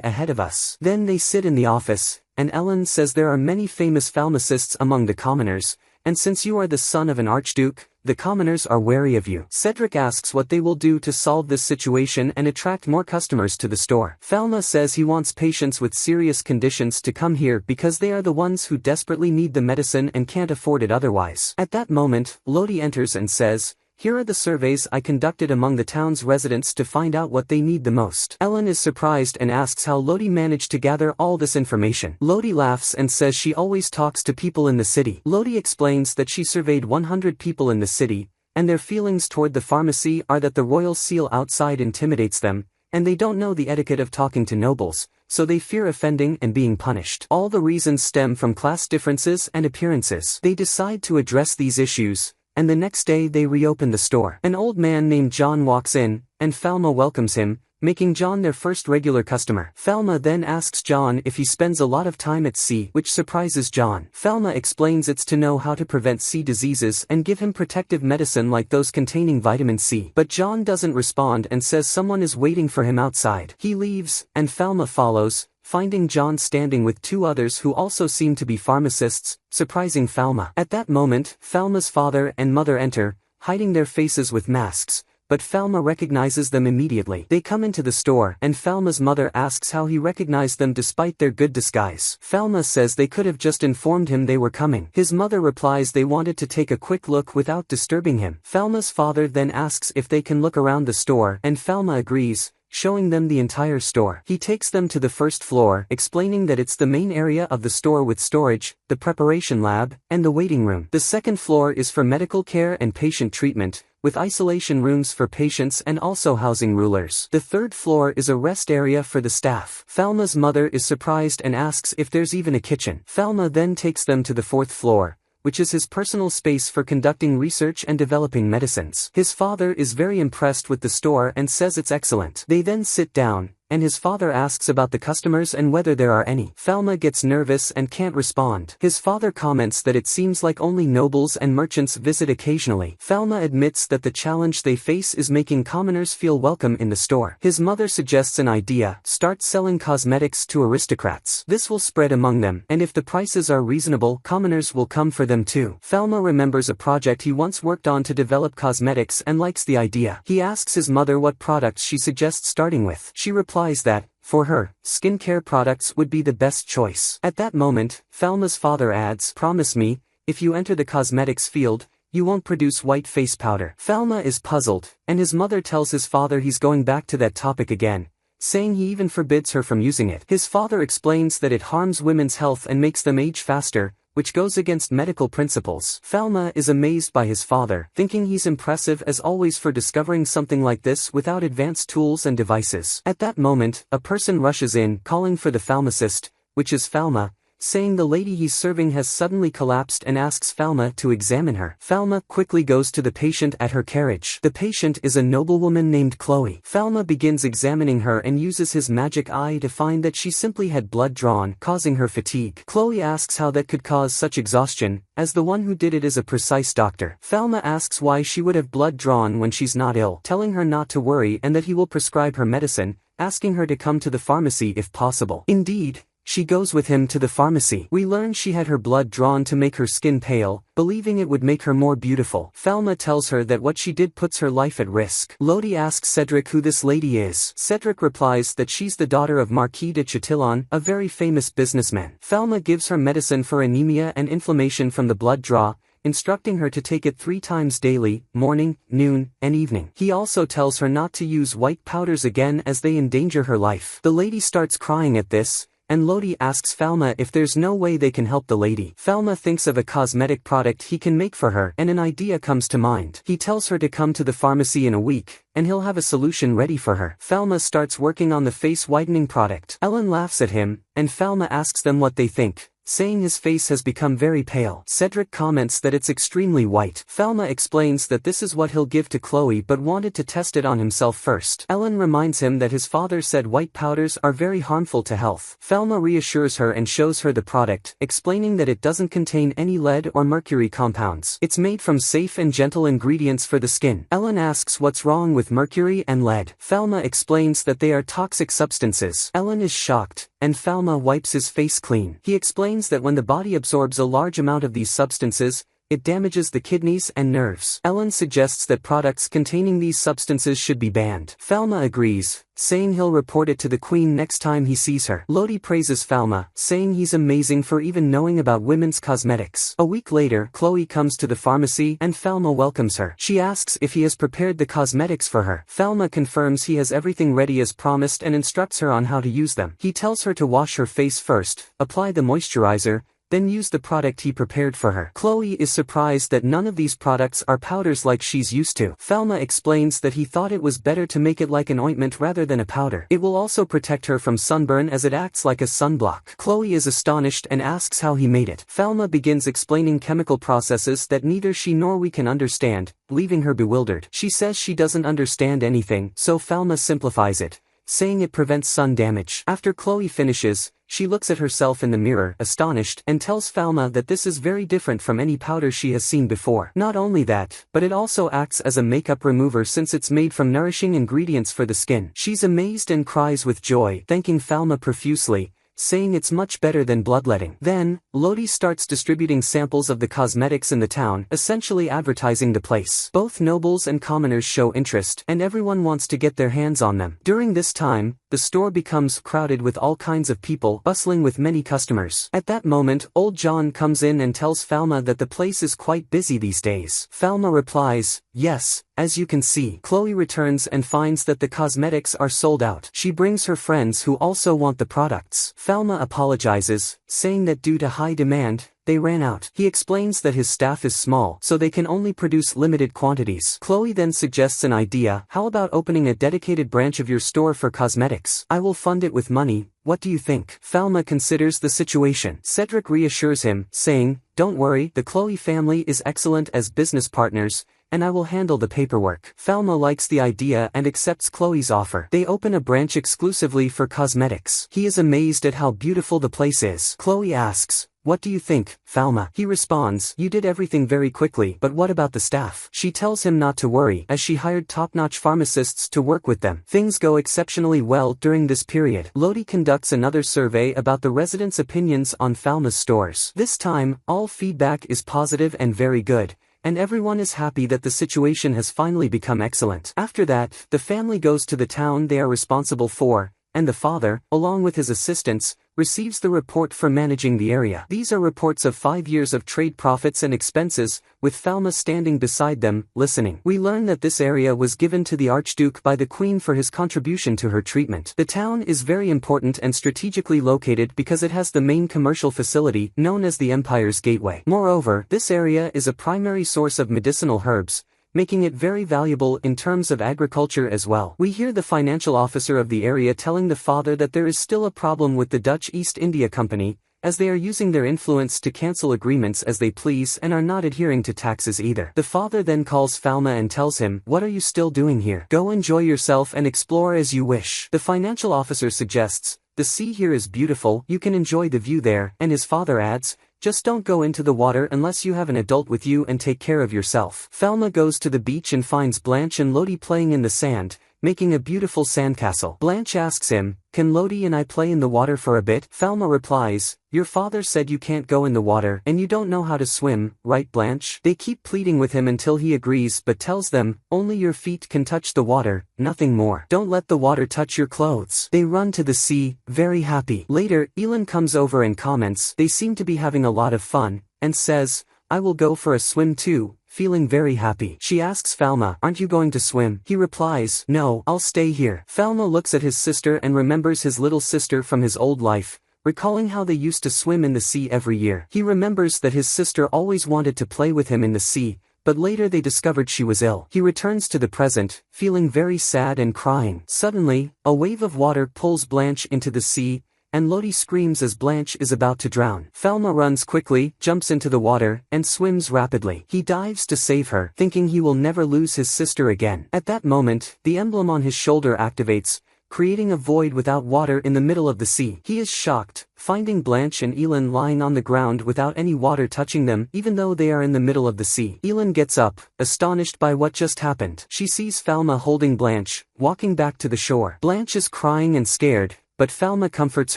ahead of us. Then they sit in the office, and Ellen says there are many famous pharmacists among the commoners, and since you are the son of an archduke, the commoners are wary of you. Cedric asks what they will do to solve this situation and attract more customers to the store. Falma says he wants patients with serious conditions to come here because they are the ones who desperately need the medicine and can't afford it otherwise. At that moment, Lodi enters and says, "Here are the surveys I conducted among the town's residents to find out what they need the most." Ellen is surprised and asks how Lodi managed to gather all this information. Lodi laughs and says she always talks to people in the city. Lodi explains that she surveyed 100 people in the city, and their feelings toward the pharmacy are that the royal seal outside intimidates them, and they don't know the etiquette of talking to nobles, so they fear offending and being punished. All the reasons stem from class differences and appearances. They decide to address these issues, and the next day they reopen the store. An old man named John walks in, and Falma welcomes him, making John their first regular customer. Falma then asks John if he spends a lot of time at sea, which surprises John. Falma explains it's to know how to prevent sea diseases and give him protective medicine like those containing vitamin C. But John doesn't respond and says someone is waiting for him outside. He leaves, and Falma follows, finding John standing with two others who also seem to be pharmacists, surprising Falma. At that moment, Falma's father and mother enter, hiding their faces with masks, but Falma recognizes them immediately. They come into the store, and Falma's mother asks how he recognized them despite their good disguise. Falma says they could have just informed him they were coming. His mother replies they wanted to take a quick look without disturbing him. Falma's father then asks if they can look around the store, and Falma agrees, showing them the entire store. He takes them to the first floor, explaining that it's the main area of the store with storage, the preparation lab, and the waiting room. The second floor is for medical care and patient treatment, with isolation rooms for patients and also housing rulers. The third floor is a rest area for the staff. Falma's mother is surprised and asks if there's even a kitchen. Falma then takes them to the fourth floor, which is his personal space for conducting research and developing medicines. His father is very impressed with the store and says it's excellent. They then sit down, and his father asks about the customers and whether there are any. Falma gets nervous and can't respond. His father comments that it seems like only nobles and merchants visit occasionally. Falma admits that the challenge they face is making commoners feel welcome in the store. His mother suggests an idea: start selling cosmetics to aristocrats. This will spread among them, and if the prices are reasonable, commoners will come for them too. Falma remembers a project he once worked on to develop cosmetics and likes the idea. He asks his mother what products she suggests starting with. She replies that, for her, skincare products would be the best choice. At that moment, Falma's father adds, "Promise me, if you enter the cosmetics field, you won't produce white face powder." Falma is puzzled, and his mother tells his father he's going back to that topic again, saying he even forbids her from using it. His father explains that it harms women's health and makes them age faster, which goes against medical principles. Falma is amazed by his father, thinking he's impressive as always for discovering something like this without advanced tools and devices. At that moment, a person rushes in, calling for the pharmacist, which is Falma, saying the lady he's serving has suddenly collapsed and asks Falma to examine her. Falma quickly goes to the patient at her carriage. The patient is a noblewoman named Chloe. Falma begins examining her and uses his magic eye to find that she simply had blood drawn, causing her fatigue. Chloe asks how that could cause such exhaustion, as the one who did it is a precise doctor. Falma asks why she would have blood drawn when she's not ill, telling her not to worry and that he will prescribe her medicine, asking her to come to the pharmacy if possible. Indeed, she goes with him to the pharmacy. We learn she had her blood drawn to make her skin pale, believing it would make her more beautiful. Falma tells her that what she did puts her life at risk. Lodi asks Cedric who this lady is. Cedric replies that she's the daughter of Marquis de Chatillon, a very famous businessman. Falma gives her medicine for anemia and inflammation from the blood draw, instructing her to take it 3 times daily, morning, noon, and evening. He also tells her not to use white powders again as they endanger her life. The lady starts crying at this, and Lodi asks Falma if there's no way they can help the lady. Falma thinks of a cosmetic product he can make for her, and an idea comes to mind. He tells her to come to the pharmacy in a week, and he'll have a solution ready for her. Falma starts working on the face whitening product. Ellen laughs at him, and Falma asks them what they think, saying his face has become very pale. Cedric comments that it's extremely white. Falma explains that this is what he'll give to Chloe but wanted to test it on himself first. Ellen reminds him that his father said white powders are very harmful to health. Falma reassures her and shows her the product, explaining that it doesn't contain any lead or mercury compounds. It's made from safe and gentle ingredients for the skin. Ellen asks what's wrong with mercury and lead. Falma explains that they are toxic substances. Ellen is shocked, and Falma wipes his face clean. He explains that when the body absorbs a large amount of these substances, it damages the kidneys and nerves. Ellen suggests that products containing these substances should be banned. Falma agrees, saying he'll report it to the queen next time he sees her. Lodi praises Falma, saying he's amazing for even knowing about women's cosmetics. A week later, Chloe comes to the pharmacy and Falma welcomes her. She asks if he has prepared the cosmetics for her. Falma confirms he has everything ready as promised and instructs her on how to use them. He tells her to wash her face first, apply the moisturizer, then use the product he prepared for her. Chloe is surprised that none of these products are powders like she's used to. Falma explains that he thought it was better to make it like an ointment rather than a powder. It will also protect her from sunburn as it acts like a sunblock. Chloe is astonished and asks how he made it. Falma begins explaining chemical processes that neither she nor we can understand, leaving her bewildered. She says she doesn't understand anything, so Falma simplifies it, saying it prevents sun damage. After Chloe finishes, she looks at herself in the mirror, astonished, and tells Falma that this is very different from any powder she has seen before. Not only that, but it also acts as a makeup remover since it's made from nourishing ingredients for the skin. She's amazed and cries with joy, thanking Falma profusely, saying it's much better than bloodletting. Then, Lodi starts distributing samples of the cosmetics in the town, essentially advertising the place. Both nobles and commoners show interest, and everyone wants to get their hands on them. During this time, the store becomes crowded with all kinds of people, bustling with many customers. At that moment, old John comes in and tells Falma that the place is quite busy these days. Falma replies, yes, as you can see. Chloe returns and finds that the cosmetics are sold out. She brings her friends who also want the products. Falma apologizes, saying that due to high demand, they ran out. He explains that his staff is small, so they can only produce limited quantities. Chloe then suggests an idea. How about opening a dedicated branch of your store for cosmetics? I will fund it with money. What do you think? Falma considers the situation. Cedric reassures him, saying, don't worry, the Chloe family is excellent as business partners, and I will handle the paperwork. Falma likes the idea and accepts Chloe's offer. They open a branch exclusively for cosmetics. He is amazed at how beautiful the place is. Chloe asks, what do you think, Falma? He responds, you did everything very quickly, but what about the staff? She tells him not to worry, as she hired top-notch pharmacists to work with them. Things go exceptionally well during this period. Lodi conducts another survey about the residents' opinions on Falma's stores. This time, all feedback is positive and very good, and everyone is happy that the situation has finally become excellent. After that, the family goes to the town they are responsible for, and the father, along with his assistants, receives the report for managing the area. These are reports of 5 years of trade profits and expenses, with Falma standing beside them, listening. We learn that this area was given to the Archduke by the Queen for his contribution to her treatment. The town is very important and strategically located because it has the main commercial facility, known as the Empire's Gateway. Moreover, this area is a primary source of medicinal herbs, making it very valuable in terms of agriculture as well. We hear the financial officer of the area telling the father that there is still a problem with the Dutch East India Company, as they are using their influence to cancel agreements as they please and are not adhering to taxes either. The father then calls Falma and tells him, what are you still doing here? Go enjoy yourself and explore as you wish. The financial officer suggests, the sea here is beautiful, you can enjoy the view there, and his father adds, just don't go into the water unless you have an adult with you and take care of yourself. Falma goes to the beach and finds Blanche and Lodi playing in the sand, making a beautiful sandcastle. Blanche asks him, can Lodi and I play in the water for a bit? Falma replies, your father said you can't go in the water and you don't know how to swim, right Blanche? They keep pleading with him until he agrees but tells them, only your feet can touch the water, nothing more. Don't let the water touch your clothes. They run to the sea, very happy. Later, Elin comes over and comments, they seem to be having a lot of fun, and says, I will go for a swim too, feeling very happy. She asks Falma, aren't you going to swim? He replies, no, I'll stay here. Falma looks at his sister and remembers his little sister from his old life, recalling how they used to swim in the sea every year. He remembers that his sister always wanted to play with him in the sea, but later they discovered she was ill. He returns to the present, feeling very sad and crying. Suddenly, a wave of water pulls Blanche into the sea, and Lodi screams as Blanche is about to drown. Falma runs quickly, jumps into the water, and swims rapidly. He dives to save her, thinking he will never lose his sister again. At that moment, the emblem on his shoulder activates, creating a void without water in the middle of the sea. He is shocked, finding Blanche and Elin lying on the ground without any water touching them, even though they are in the middle of the sea. Elin gets up, astonished by what just happened. She sees Falma holding Blanche, walking back to the shore. Blanche is crying and scared, but Falma comforts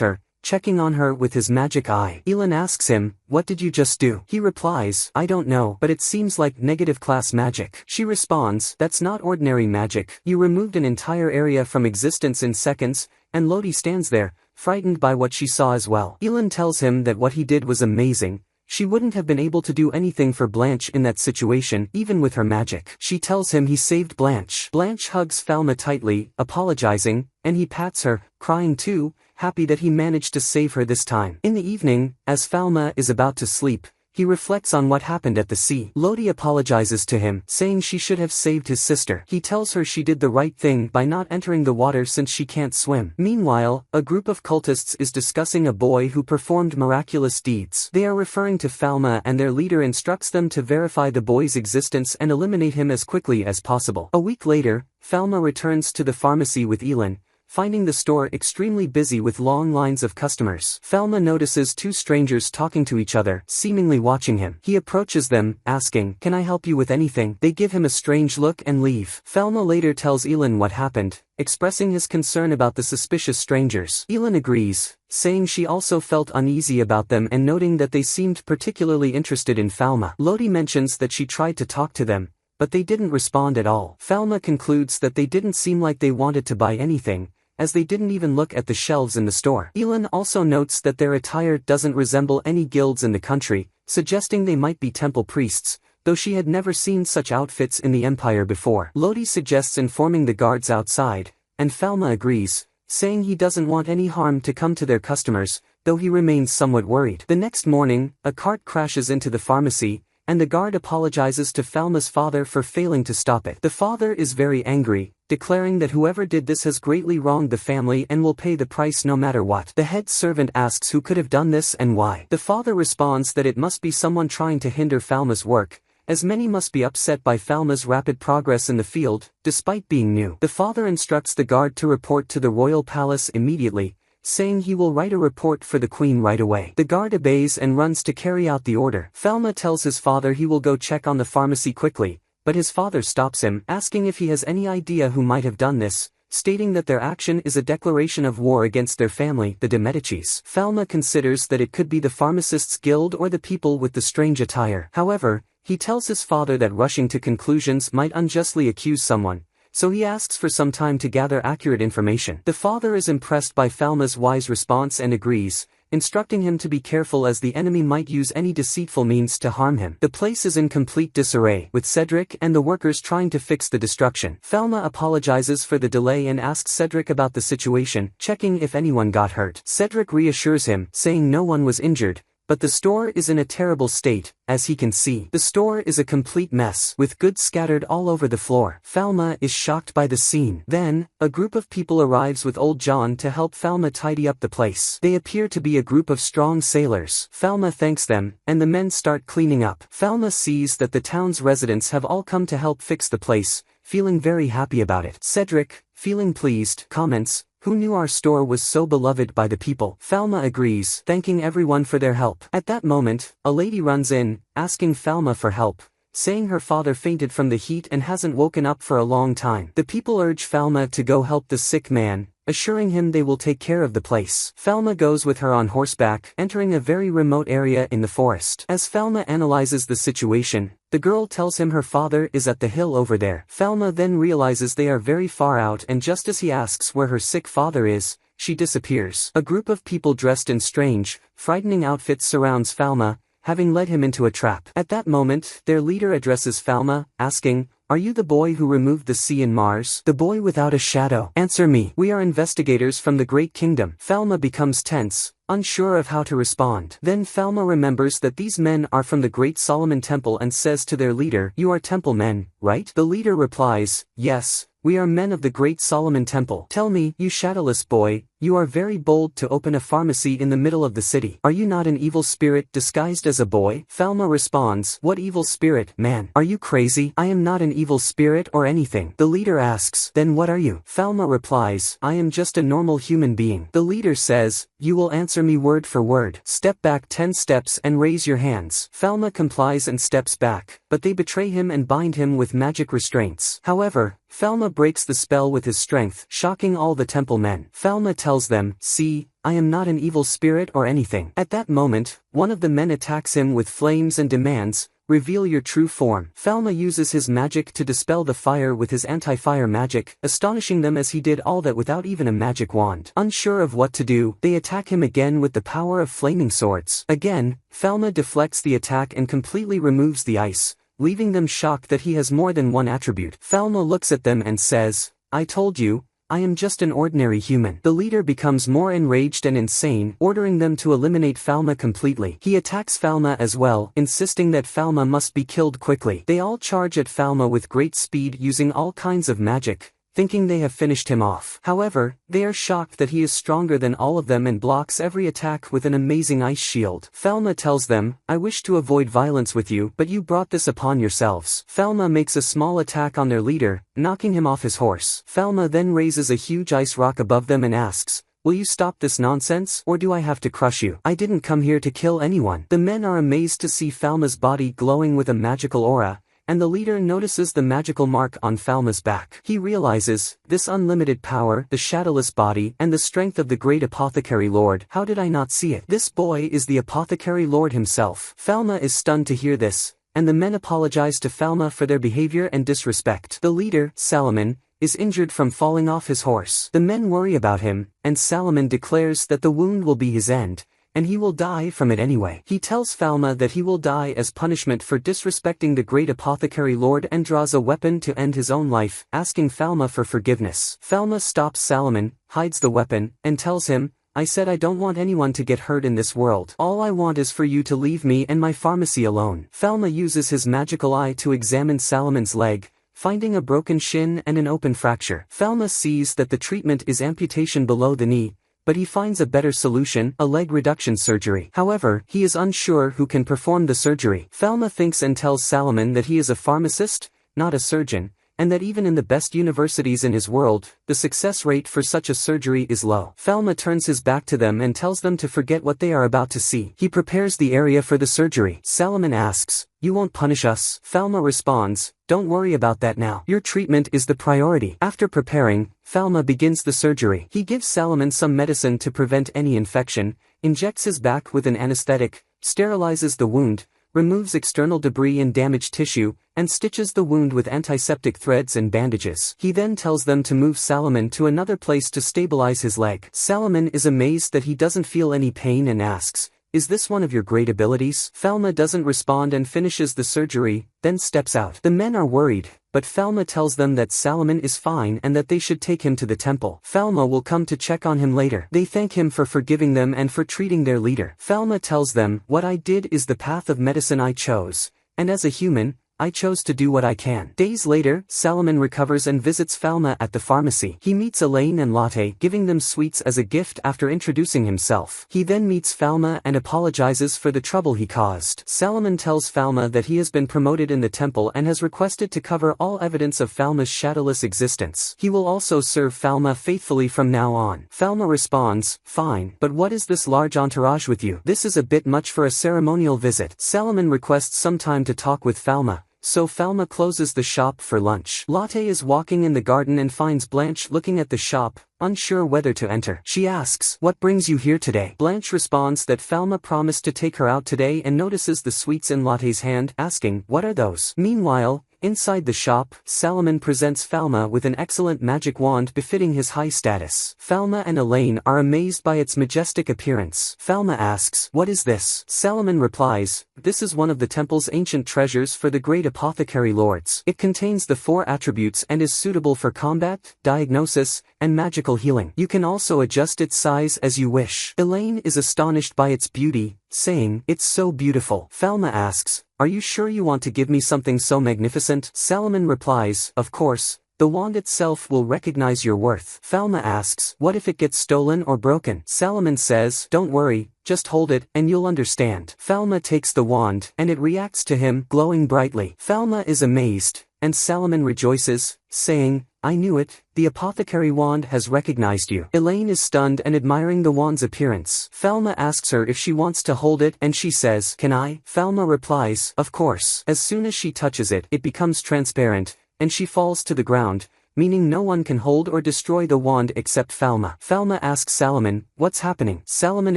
her, checking on her with his magic eye. Elin asks him, "What did you just do?" He replies, "I don't know, but it seems like negative class magic." She responds, "That's not ordinary magic. You removed an entire area from existence in seconds," and Lodi stands there, frightened by what she saw as well. Elin tells him that what he did was amazing. She wouldn't have been able to do anything for Blanche in that situation, even with her magic. She tells him he saved Blanche. Blanche hugs Falma tightly, apologizing, and he pats her, crying too, happy that he managed to save her this time. In the evening, as Falma is about to sleep, he reflects on what happened at the sea. Lodi apologizes to him, saying she should have saved his sister. He tells her she did the right thing by not entering the water since she can't swim. Meanwhile, a group of cultists is discussing a boy who performed miraculous deeds. They are referring to Falma, and their leader instructs them to verify the boy's existence and eliminate him as quickly as possible. A week later, Falma returns to the pharmacy with Elin, finding the store extremely busy with long lines of customers. Falma notices two strangers talking to each other, seemingly watching him. He approaches them, asking, "Can I help you with anything?" They give him a strange look and leave. Falma later tells Elin what happened, expressing his concern about the suspicious strangers. Elin agrees, saying she also felt uneasy about them and noting that they seemed particularly interested in Falma. Lodi mentions that she tried to talk to them, but they didn't respond at all. Falma concludes that they didn't seem like they wanted to buy anything, as they didn't even look at the shelves in the store. Elin also notes that their attire doesn't resemble any guilds in the country, suggesting they might be temple priests, though she had never seen such outfits in the empire before. Lodi suggests informing the guards outside, and Falma agrees, saying he doesn't want any harm to come to their customers, though he remains somewhat worried. The next morning, a cart crashes into the pharmacy, and the guard apologizes to Falma's father for failing to stop it. The father is very angry, declaring that whoever did this has greatly wronged the family and will pay the price no matter what. The head servant asks who could have done this and why. The father responds that it must be someone trying to hinder Falma's work, as many must be upset by Falma's rapid progress in the field, despite being new. The father instructs the guard to report to the royal palace immediately, saying he will write a report for the queen right away. The guard obeys and runs to carry out the order. Falma tells his father he will go check on the pharmacy quickly, but his father stops him, asking if he has any idea who might have done this, stating that their action is a declaration of war against their family, the de Medicis. Falma considers that it could be the pharmacists' guild or the people with the strange attire. However, he tells his father that rushing to conclusions might unjustly accuse someone, so he asks for some time to gather accurate information. The father is impressed by Falma's wise response and agrees, instructing him to be careful as the enemy might use any deceitful means to harm him. The place is in complete disarray, with Cedric and the workers trying to fix the destruction. Falma apologizes for the delay and asks Cedric about the situation, checking if anyone got hurt. Cedric reassures him, saying no one was injured, but the store is in a terrible state, as he can see. The store is a complete mess, with goods scattered all over the floor. Falma is shocked by the scene. Then, a group of people arrives with old John to help Falma tidy up the place. They appear to be a group of strong sailors. Falma thanks them, and the men start cleaning up. Falma sees that the town's residents have all come to help fix the place, feeling very happy about it. Cedric, feeling pleased, comments, "Who knew our store was so beloved by the people?" Falma agrees, thanking everyone for their help. At that moment, a lady runs in, asking Falma for help, saying her father fainted from the heat and hasn't woken up for a long time. The people urge Falma to go help the sick man, assuring him they will take care of the place. Falma goes with her on horseback, entering a very remote area in the forest. As Falma analyzes the situation, the girl tells him her father is at the hill over there. Falma then realizes they are very far out, and just as he asks where her sick father is, she disappears. A group of people dressed in strange, frightening outfits surrounds Falma, having led him into a trap. At that moment, their leader addresses Falma, asking, "Are you the boy who removed the sea in Mars? The boy without a shadow? Answer me. We are investigators from the Great Kingdom." Falma becomes tense, unsure of how to respond. Then Falma remembers that these men are from the Great Solomon Temple and says to their leader, "You are temple men, right?" The leader replies, "Yes, we are men of the Great Solomon Temple." "Tell me, you shadowless boy, You are very bold to open a pharmacy in the middle of the city. Are you not an evil spirit disguised as a boy? Falma responds, what evil spirit, man? Are you crazy? I am not an evil spirit or anything. The leader asks, then what are you? Falma replies, I am just a normal human being. The leader says, you will answer me word for word. Step back 10 steps and raise your hands. Falma complies and steps back, but they betray him and bind him with magic restraints. However, Falma breaks the spell with his strength, shocking all the temple men. Falma tells them, see, I am not an evil spirit or anything. At that moment, one of the men attacks him with flames and demands, reveal your true form. Falma uses his magic to dispel the fire with his anti-fire magic, astonishing them as he did all that without even a magic wand. Unsure of what to do, they attack him again with the power of flaming swords. Again, Falma deflects the attack and completely removes the ice, leaving them shocked that he has more than one attribute. Falma looks at them and says, I told you, I am just an ordinary human. The leader becomes more enraged and insane, ordering them to eliminate Falma completely. He attacks Falma as well, insisting that Falma must be killed quickly. They all charge at Falma with great speed using all kinds of magic, thinking they have finished him off. However, they are shocked that he is stronger than all of them and blocks every attack with an amazing ice shield. Falma tells them, I wish to avoid violence with you, but you brought this upon yourselves. Falma makes a small attack on their leader, knocking him off his horse. Falma then raises a huge ice rock above them and asks, will you stop this nonsense, or do I have to crush you? I didn't come here to kill anyone. The men are amazed to see Falma's body glowing with a magical aura, and the leader notices the magical mark on Falma's back. He realizes, this unlimited power, the shadowless body, and the strength of the great apothecary lord. How did I not see it? This boy is the apothecary lord himself. Falma is stunned to hear this, and the men apologize to Falma for their behavior and disrespect. The leader, Salomon, is injured from falling off his horse. The men worry about him, and Salomon declares that the wound will be his end, and he will die from it anyway. He tells Falma that he will die as punishment for disrespecting the great apothecary lord and draws a weapon to end his own life, asking Falma for forgiveness. Falma stops Salomon, hides the weapon, and tells him, I said I don't want anyone to get hurt in this world. All I want is for you to leave me and my pharmacy alone. Falma uses his magical eye to examine Salomon's leg, finding a broken shin and an open fracture. Falma sees that the treatment is amputation below the knee, but he finds a better solution, a leg reduction surgery. However, he is unsure who can perform the surgery. Falma thinks and tells Salomon that he is a pharmacist, not a surgeon, and that even in the best universities in his world, the success rate for such a surgery is low. Falma turns his back to them and tells them to forget what they are about to see. He prepares the area for the surgery. Salomon asks, you won't punish us? Falma responds, don't worry about that now. Your treatment is the priority. After preparing, Falma begins the surgery. He gives Salomon some medicine to prevent any infection, injects his back with an anesthetic, sterilizes the wound, removes external debris and damaged tissue, and stitches the wound with antiseptic threads and bandages. He then tells them to move Salomon to another place to stabilize his leg. Salomon is amazed that he doesn't feel any pain and asks, is this one of your great abilities? Falma doesn't respond and finishes the surgery, then steps out. The men are worried, but Falma tells them that Salomon is fine and that they should take him to the temple. Falma will come to check on him later. They thank him for forgiving them and for treating their leader. Falma tells them, what I did is the path of medicine I chose, and as a human, I chose to do what I can. Days later, Salomon recovers and visits Falma at the pharmacy. He meets Elaine and Lotte, giving them sweets as a gift after introducing himself. He then meets Falma and apologizes for the trouble he caused. Salomon tells Falma that he has been promoted in the temple and has requested to cover all evidence of Falma's shadowless existence. He will also serve Falma faithfully from now on. Falma responds, fine, but what is this large entourage with you? This is a bit much for a ceremonial visit. Salomon requests some time to talk with Falma, so Falma closes the shop for lunch. Lotte is walking in the garden and finds Blanche looking at the shop, unsure whether to enter. She asks, what brings you here today? Blanche responds that Falma promised to take her out today and notices the sweets in Lotte's hand, asking, what are those? Meanwhile, inside the shop, Salomon presents Falma with an excellent magic wand befitting his high status. Falma and Elaine are amazed by its majestic appearance. Falma asks, what is this? Salomon replies, this is one of the temple's ancient treasures for the great apothecary lords. It contains the 4 attributes and is suitable for combat, diagnosis, and magical healing. You can also adjust its size as you wish. Elaine is astonished by its beauty, saying, it's so beautiful. Falma asks, are you sure you want to give me something so magnificent? Salomon replies, of course, The wand itself will recognize your worth. Falma asks, what if it gets stolen or broken? Salomon says, don't worry, just hold it, and you'll understand. Falma takes the wand, and it reacts to him, glowing brightly. Falma is amazed, and Salomon rejoices, saying, I knew it, the apothecary wand has recognized you. Elaine is stunned and admiring the wand's appearance. Falma asks her if she wants to hold it, and she says, can I? Falma replies, of course. As soon as she touches it, it becomes transparent, and she falls to the ground, meaning no one can hold or destroy the wand except Falma. Falma asks Salomon, what's happening? Salomon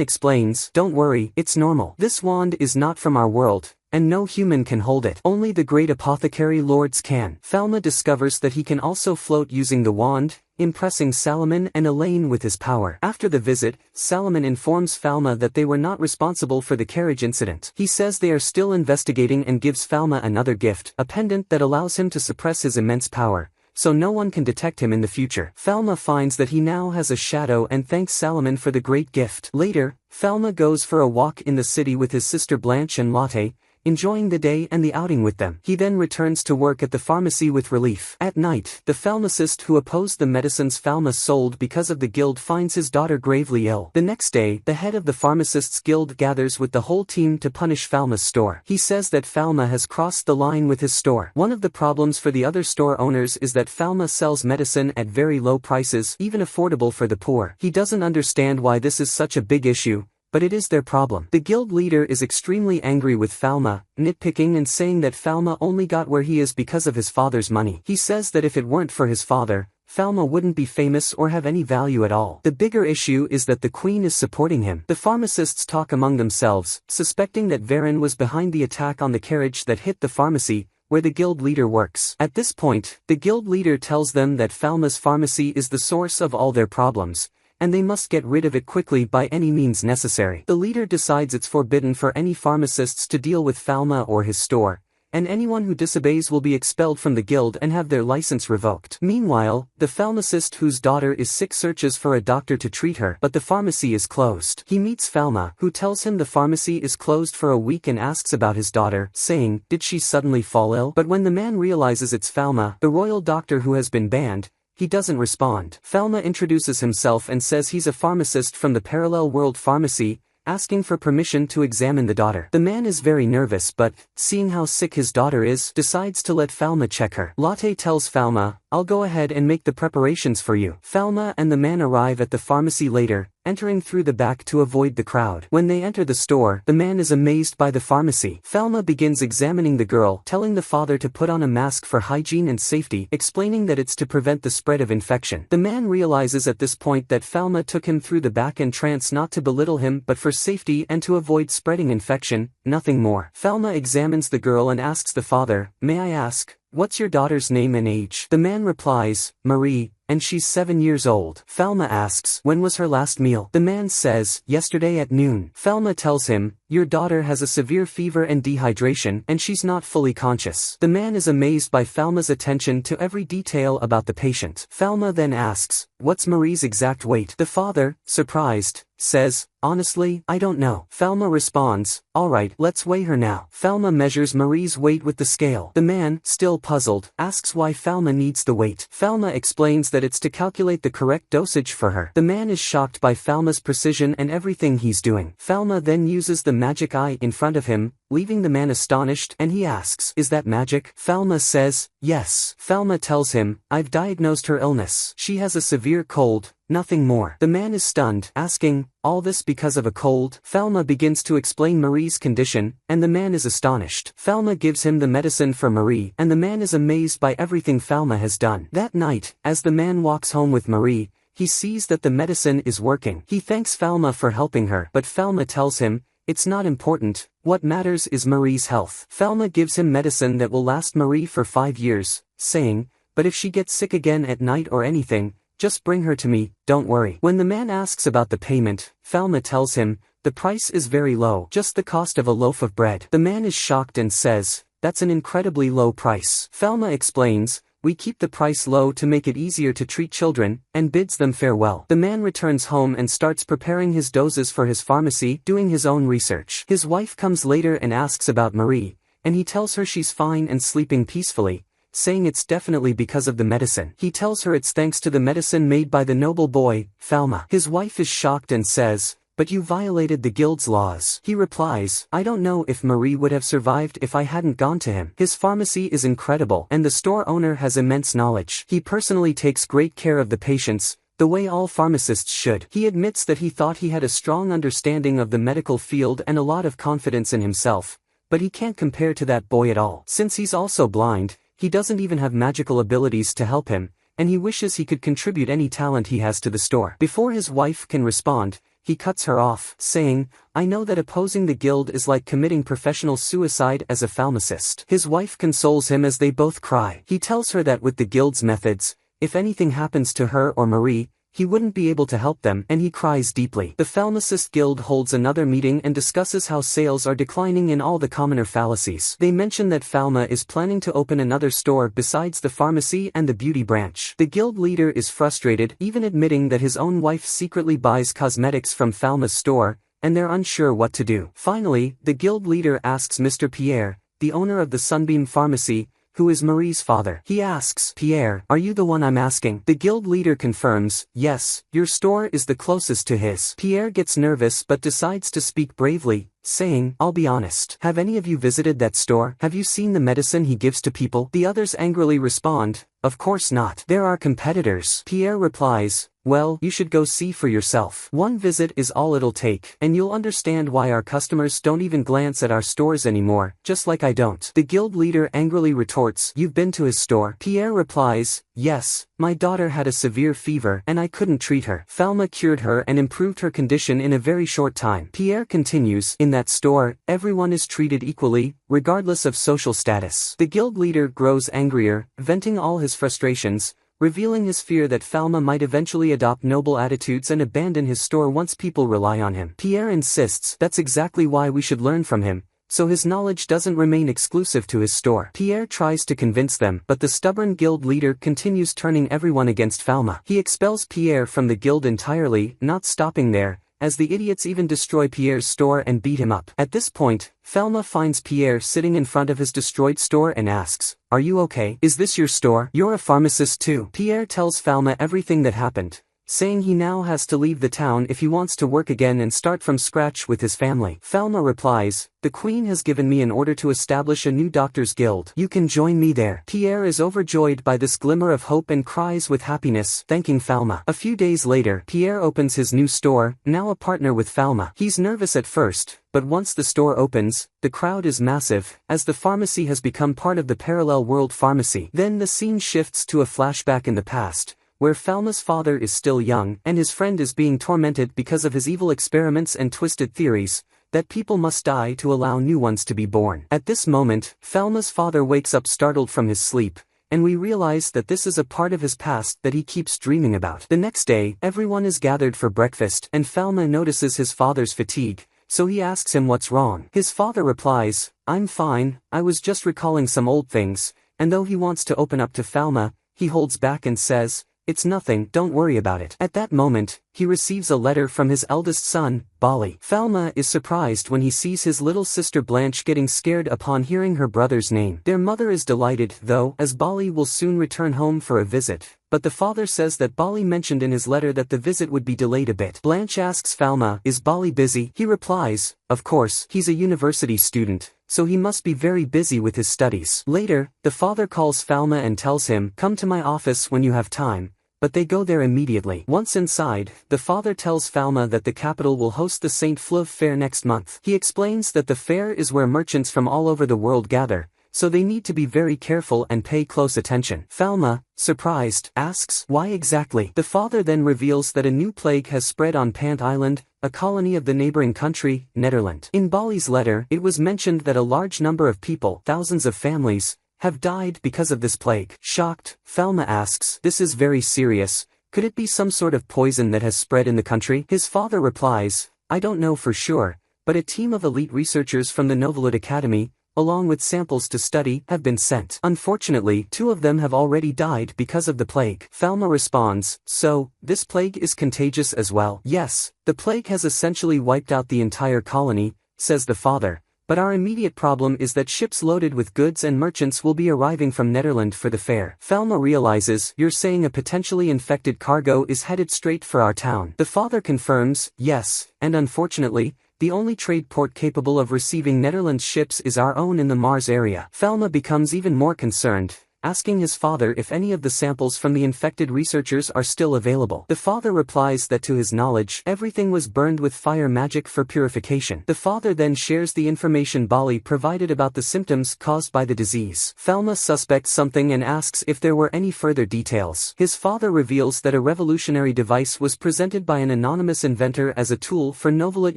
explains, don't worry, it's normal. This wand is not from our world, and no human can hold it. Only the great apothecary lords can. Falma discovers that he can also float using the wand, impressing Salomon and Elaine with his power. After the visit, Salomon informs Falma that they were not responsible for the carriage incident. He says they are still investigating and gives Falma another gift, a pendant that allows him to suppress his immense power, so no one can detect him in the future. Falma finds that he now has a shadow and thanks Salomon for the great gift. Later, Falma goes for a walk in the city with his sister Blanche and Lotte, enjoying the day and the outing with them. He then returns to work at the pharmacy with relief. At night, the pharmacist who opposed the medicines Falma sold because of the guild finds his daughter gravely ill. The next day, the head of the pharmacists guild gathers with the whole team to punish Falma's store. He says that Falma has crossed the line with his store. One of the problems for the other store owners is that Falma sells medicine at very low prices, even affordable for the poor. He doesn't understand why this is such a big issue, but it is their problem. The guild leader is extremely angry with Falma, nitpicking and saying that Falma only got where he is because of his father's money. He says that if it weren't for his father, Falma wouldn't be famous or have any value at all. The bigger issue is that the queen is supporting him. The pharmacists talk among themselves, suspecting that Varen was behind the attack on the carriage that hit the pharmacy, where the guild leader works. At this point, the guild leader tells them that Falma's pharmacy is the source of all their problems, and they must get rid of it quickly by any means necessary. The leader decides it's forbidden for any pharmacists to deal with Falma or his store, and anyone who disobeys will be expelled from the guild and have their license revoked. Meanwhile, the pharmacist whose daughter is sick searches for a doctor to treat her, but the pharmacy is closed. He meets Falma, who tells him the pharmacy is closed for a week and asks about his daughter, saying, did she suddenly fall ill? But when the man realizes it's Falma, the royal doctor who has been banned, he doesn't respond. Falma introduces himself and says he's a pharmacist from the parallel world pharmacy, asking for permission to examine the daughter. The man is very nervous but, seeing how sick his daughter is, decides to let Falma check her. Lotte tells Falma, I'll go ahead and make the preparations for you. Falma and the man arrive at the pharmacy later, entering through the back to avoid the crowd. When they enter the store, the man is amazed by the pharmacy. Falma begins examining the girl, telling the father to put on a mask for hygiene and safety, explaining that it's to prevent the spread of infection. The man realizes at this point that Falma took him through the back entrance not to belittle him but for safety and to avoid spreading infection, nothing more. Falma examines the girl and asks the father, may I ask, what's your daughter's name and age? The man replies, Marie, and she's 7 years old. Falma asks, when was her last meal? The man says, yesterday at noon. Falma tells him, your daughter has a severe fever and dehydration, and she's not fully conscious. The man is amazed by Falma's attention to every detail about the patient. Falma then asks, what's Marie's exact weight? The father, surprised, says, honestly, I don't know. Falma responds, alright, let's weigh her now. Falma measures Marie's weight with the scale. The man, still puzzled, asks why Falma needs the weight. Falma explains that it's to calculate the correct dosage for her. The man is shocked by Falma's precision and everything he's doing. Falma then uses the magic eye in front of him, leaving the man astonished, and he asks, is that magic? Falma says, yes. Falma tells him, I've diagnosed her illness. She has a severe cold, nothing more. The man is stunned, asking, all this because of a cold? Falma begins to explain Marie's condition, and the man is astonished. Falma gives him the medicine for Marie, and the man is amazed by everything Falma has done. That night, as the man walks home with Marie, he sees that the medicine is working. He thanks Falma for helping her, but Falma tells him, it's not important, what matters is Marie's health. Falma gives him medicine that will last Marie for 5 years, saying, but if she gets sick again at night or anything, just bring her to me, don't worry. When the man asks about the payment, Falma tells him, the price is very low, just the cost of a loaf of bread. The man is shocked and says, that's an incredibly low price. Falma explains, we keep the price low to make it easier to treat children, and bids them farewell. The man returns home and starts preparing his doses for his pharmacy, doing his own research. His wife comes later and asks about Marie, and he tells her she's fine and sleeping peacefully, saying it's definitely because of the medicine. He tells her it's thanks to the medicine made by the noble boy, Falma. His wife is shocked and says, "But you violated the guild's laws." He replies, "I don't know if Marie would have survived if I hadn't gone to him. His pharmacy is incredible and the store owner has immense knowledge. He personally takes great care of the patients, the way all pharmacists should." He admits that he thought he had a strong understanding of the medical field and a lot of confidence in himself, but he can't compare to that boy at all. Since he's also blind, he doesn't even have magical abilities to help him, and he wishes he could contribute any talent he has to the store. Before his wife can respond, he cuts her off, saying, "I know that opposing the guild is like committing professional suicide as a pharmacist." His wife consoles him as they both cry. He tells her that with the guild's methods, if anything happens to her or Marie, he wouldn't be able to help them, and he cries deeply. The Pharmacist Guild holds another meeting and discusses how sales are declining in all the commoner fallacies. They mention that Falma is planning to open another store besides the pharmacy and the beauty branch. The guild leader is frustrated, even admitting that his own wife secretly buys cosmetics from Falma's store, and they're unsure what to do. Finally, the guild leader asks Mr. Pierre, the owner of the Sunbeam Pharmacy, who is Marie's father. He asks, "Pierre, are you the one I'm asking?" The guild leader confirms, "Yes, your store is the closest to his." Pierre gets nervous but decides to speak bravely, saying, "I'll be honest. Have any of you visited that store? Have you seen the medicine he gives to people?" The others angrily respond, "Of course not. There are competitors." Pierre replies, "Well, you should go see for yourself. One visit is all it'll take, and you'll understand why our customers don't even glance at our stores anymore, just like I don't." The guild leader angrily retorts, "You've been to his store?" Pierre replies, "Yes, my daughter had a severe fever and I couldn't treat her. Falma cured her and improved her condition in a very short time." Pierre continues, "In that store, everyone is treated equally, regardless of social status." The guild leader grows angrier, venting all his frustrations, revealing his fear that Falma might eventually adopt noble attitudes and abandon his store once people rely on him. Pierre insists that's exactly why we should learn from him, so his knowledge doesn't remain exclusive to his store. Pierre tries to convince them, but the stubborn guild leader continues turning everyone against Falma. He expels Pierre from the guild entirely, not stopping there, as the idiots even destroy Pierre's store and beat him up. At this point, Falma finds Pierre sitting in front of his destroyed store and asks, "Are you okay? Is this your store? You're a pharmacist too." Pierre tells Falma everything that happened, saying he now has to leave the town if he wants to work again and start from scratch with his family. Falma replies, "The Queen has given me an order to establish a new doctor's guild. You can join me there." Pierre is overjoyed by this glimmer of hope and cries with happiness, thanking Falma. A few days later, Pierre opens his new store, now a partner with Falma. He's nervous at first, but once the store opens, the crowd is massive, as the pharmacy has become part of the parallel world pharmacy. Then the scene shifts to a flashback in the past, where Falma's father is still young and his friend is being tormented because of his evil experiments and twisted theories, that people must die to allow new ones to be born. At this moment, Falma's father wakes up startled from his sleep, and we realize that this is a part of his past that he keeps dreaming about. The next day, everyone is gathered for breakfast and Falma notices his father's fatigue, so he asks him what's wrong. His father replies, "I'm fine, I was just recalling some old things," and though he wants to open up to Falma, he holds back and says, "It's nothing, don't worry about it." At that moment, he receives a letter from his eldest son, Bali. Falma is surprised when he sees his little sister Blanche getting scared upon hearing her brother's name. Their mother is delighted though, as Bali will soon return home for a visit, but the father says that Bali mentioned in his letter that the visit would be delayed a bit. Blanche asks Falma, "Is Bali busy?" He replies, "Of course, he's a university student, so he must be very busy with his studies." Later, the father calls Falma and tells him, "Come to my office when you have time," but they go there immediately. Once inside, the father tells Falma that the capital will host the St. Fleuve Fair next month. He explains that the fair is where merchants from all over the world gather, so they need to be very careful and pay close attention. Falma, surprised, asks, "Why exactly?" The father then reveals that a new plague has spread on Pant Island, a colony of the neighboring country, Netherlands. In Bali's letter, it was mentioned that a large number of people, thousands of families, have died because of this plague. Shocked, Falma asks, "This is very serious. Could it be some sort of poison that has spread in the country?" His father replies, "I don't know for sure, but a team of elite researchers from the Novelud Academy, along with samples to study, have been sent. Unfortunately, 2 of them have already died because of the plague." Falma responds, "So, this plague is contagious as well?" "Yes, the plague has essentially wiped out the entire colony," says the father, but our immediate problem is that ships loaded with goods and merchants will be arriving from Netherlands for the fair. Falma realizes, you're saying a potentially infected cargo is headed straight for our town. The father confirms, yes, and unfortunately, the only trade port capable of receiving Netherlands ships is our own in the Mars area. Falma becomes even more concerned, asking his father if any of the samples from the infected researchers are still available. The father replies that to his knowledge, everything was burned with fire magic for purification. The father then shares the information Bali provided about the symptoms caused by the disease. Falma suspects something and asks if there were any further details. His father reveals that a revolutionary device was presented by an anonymous inventor as a tool for Novalit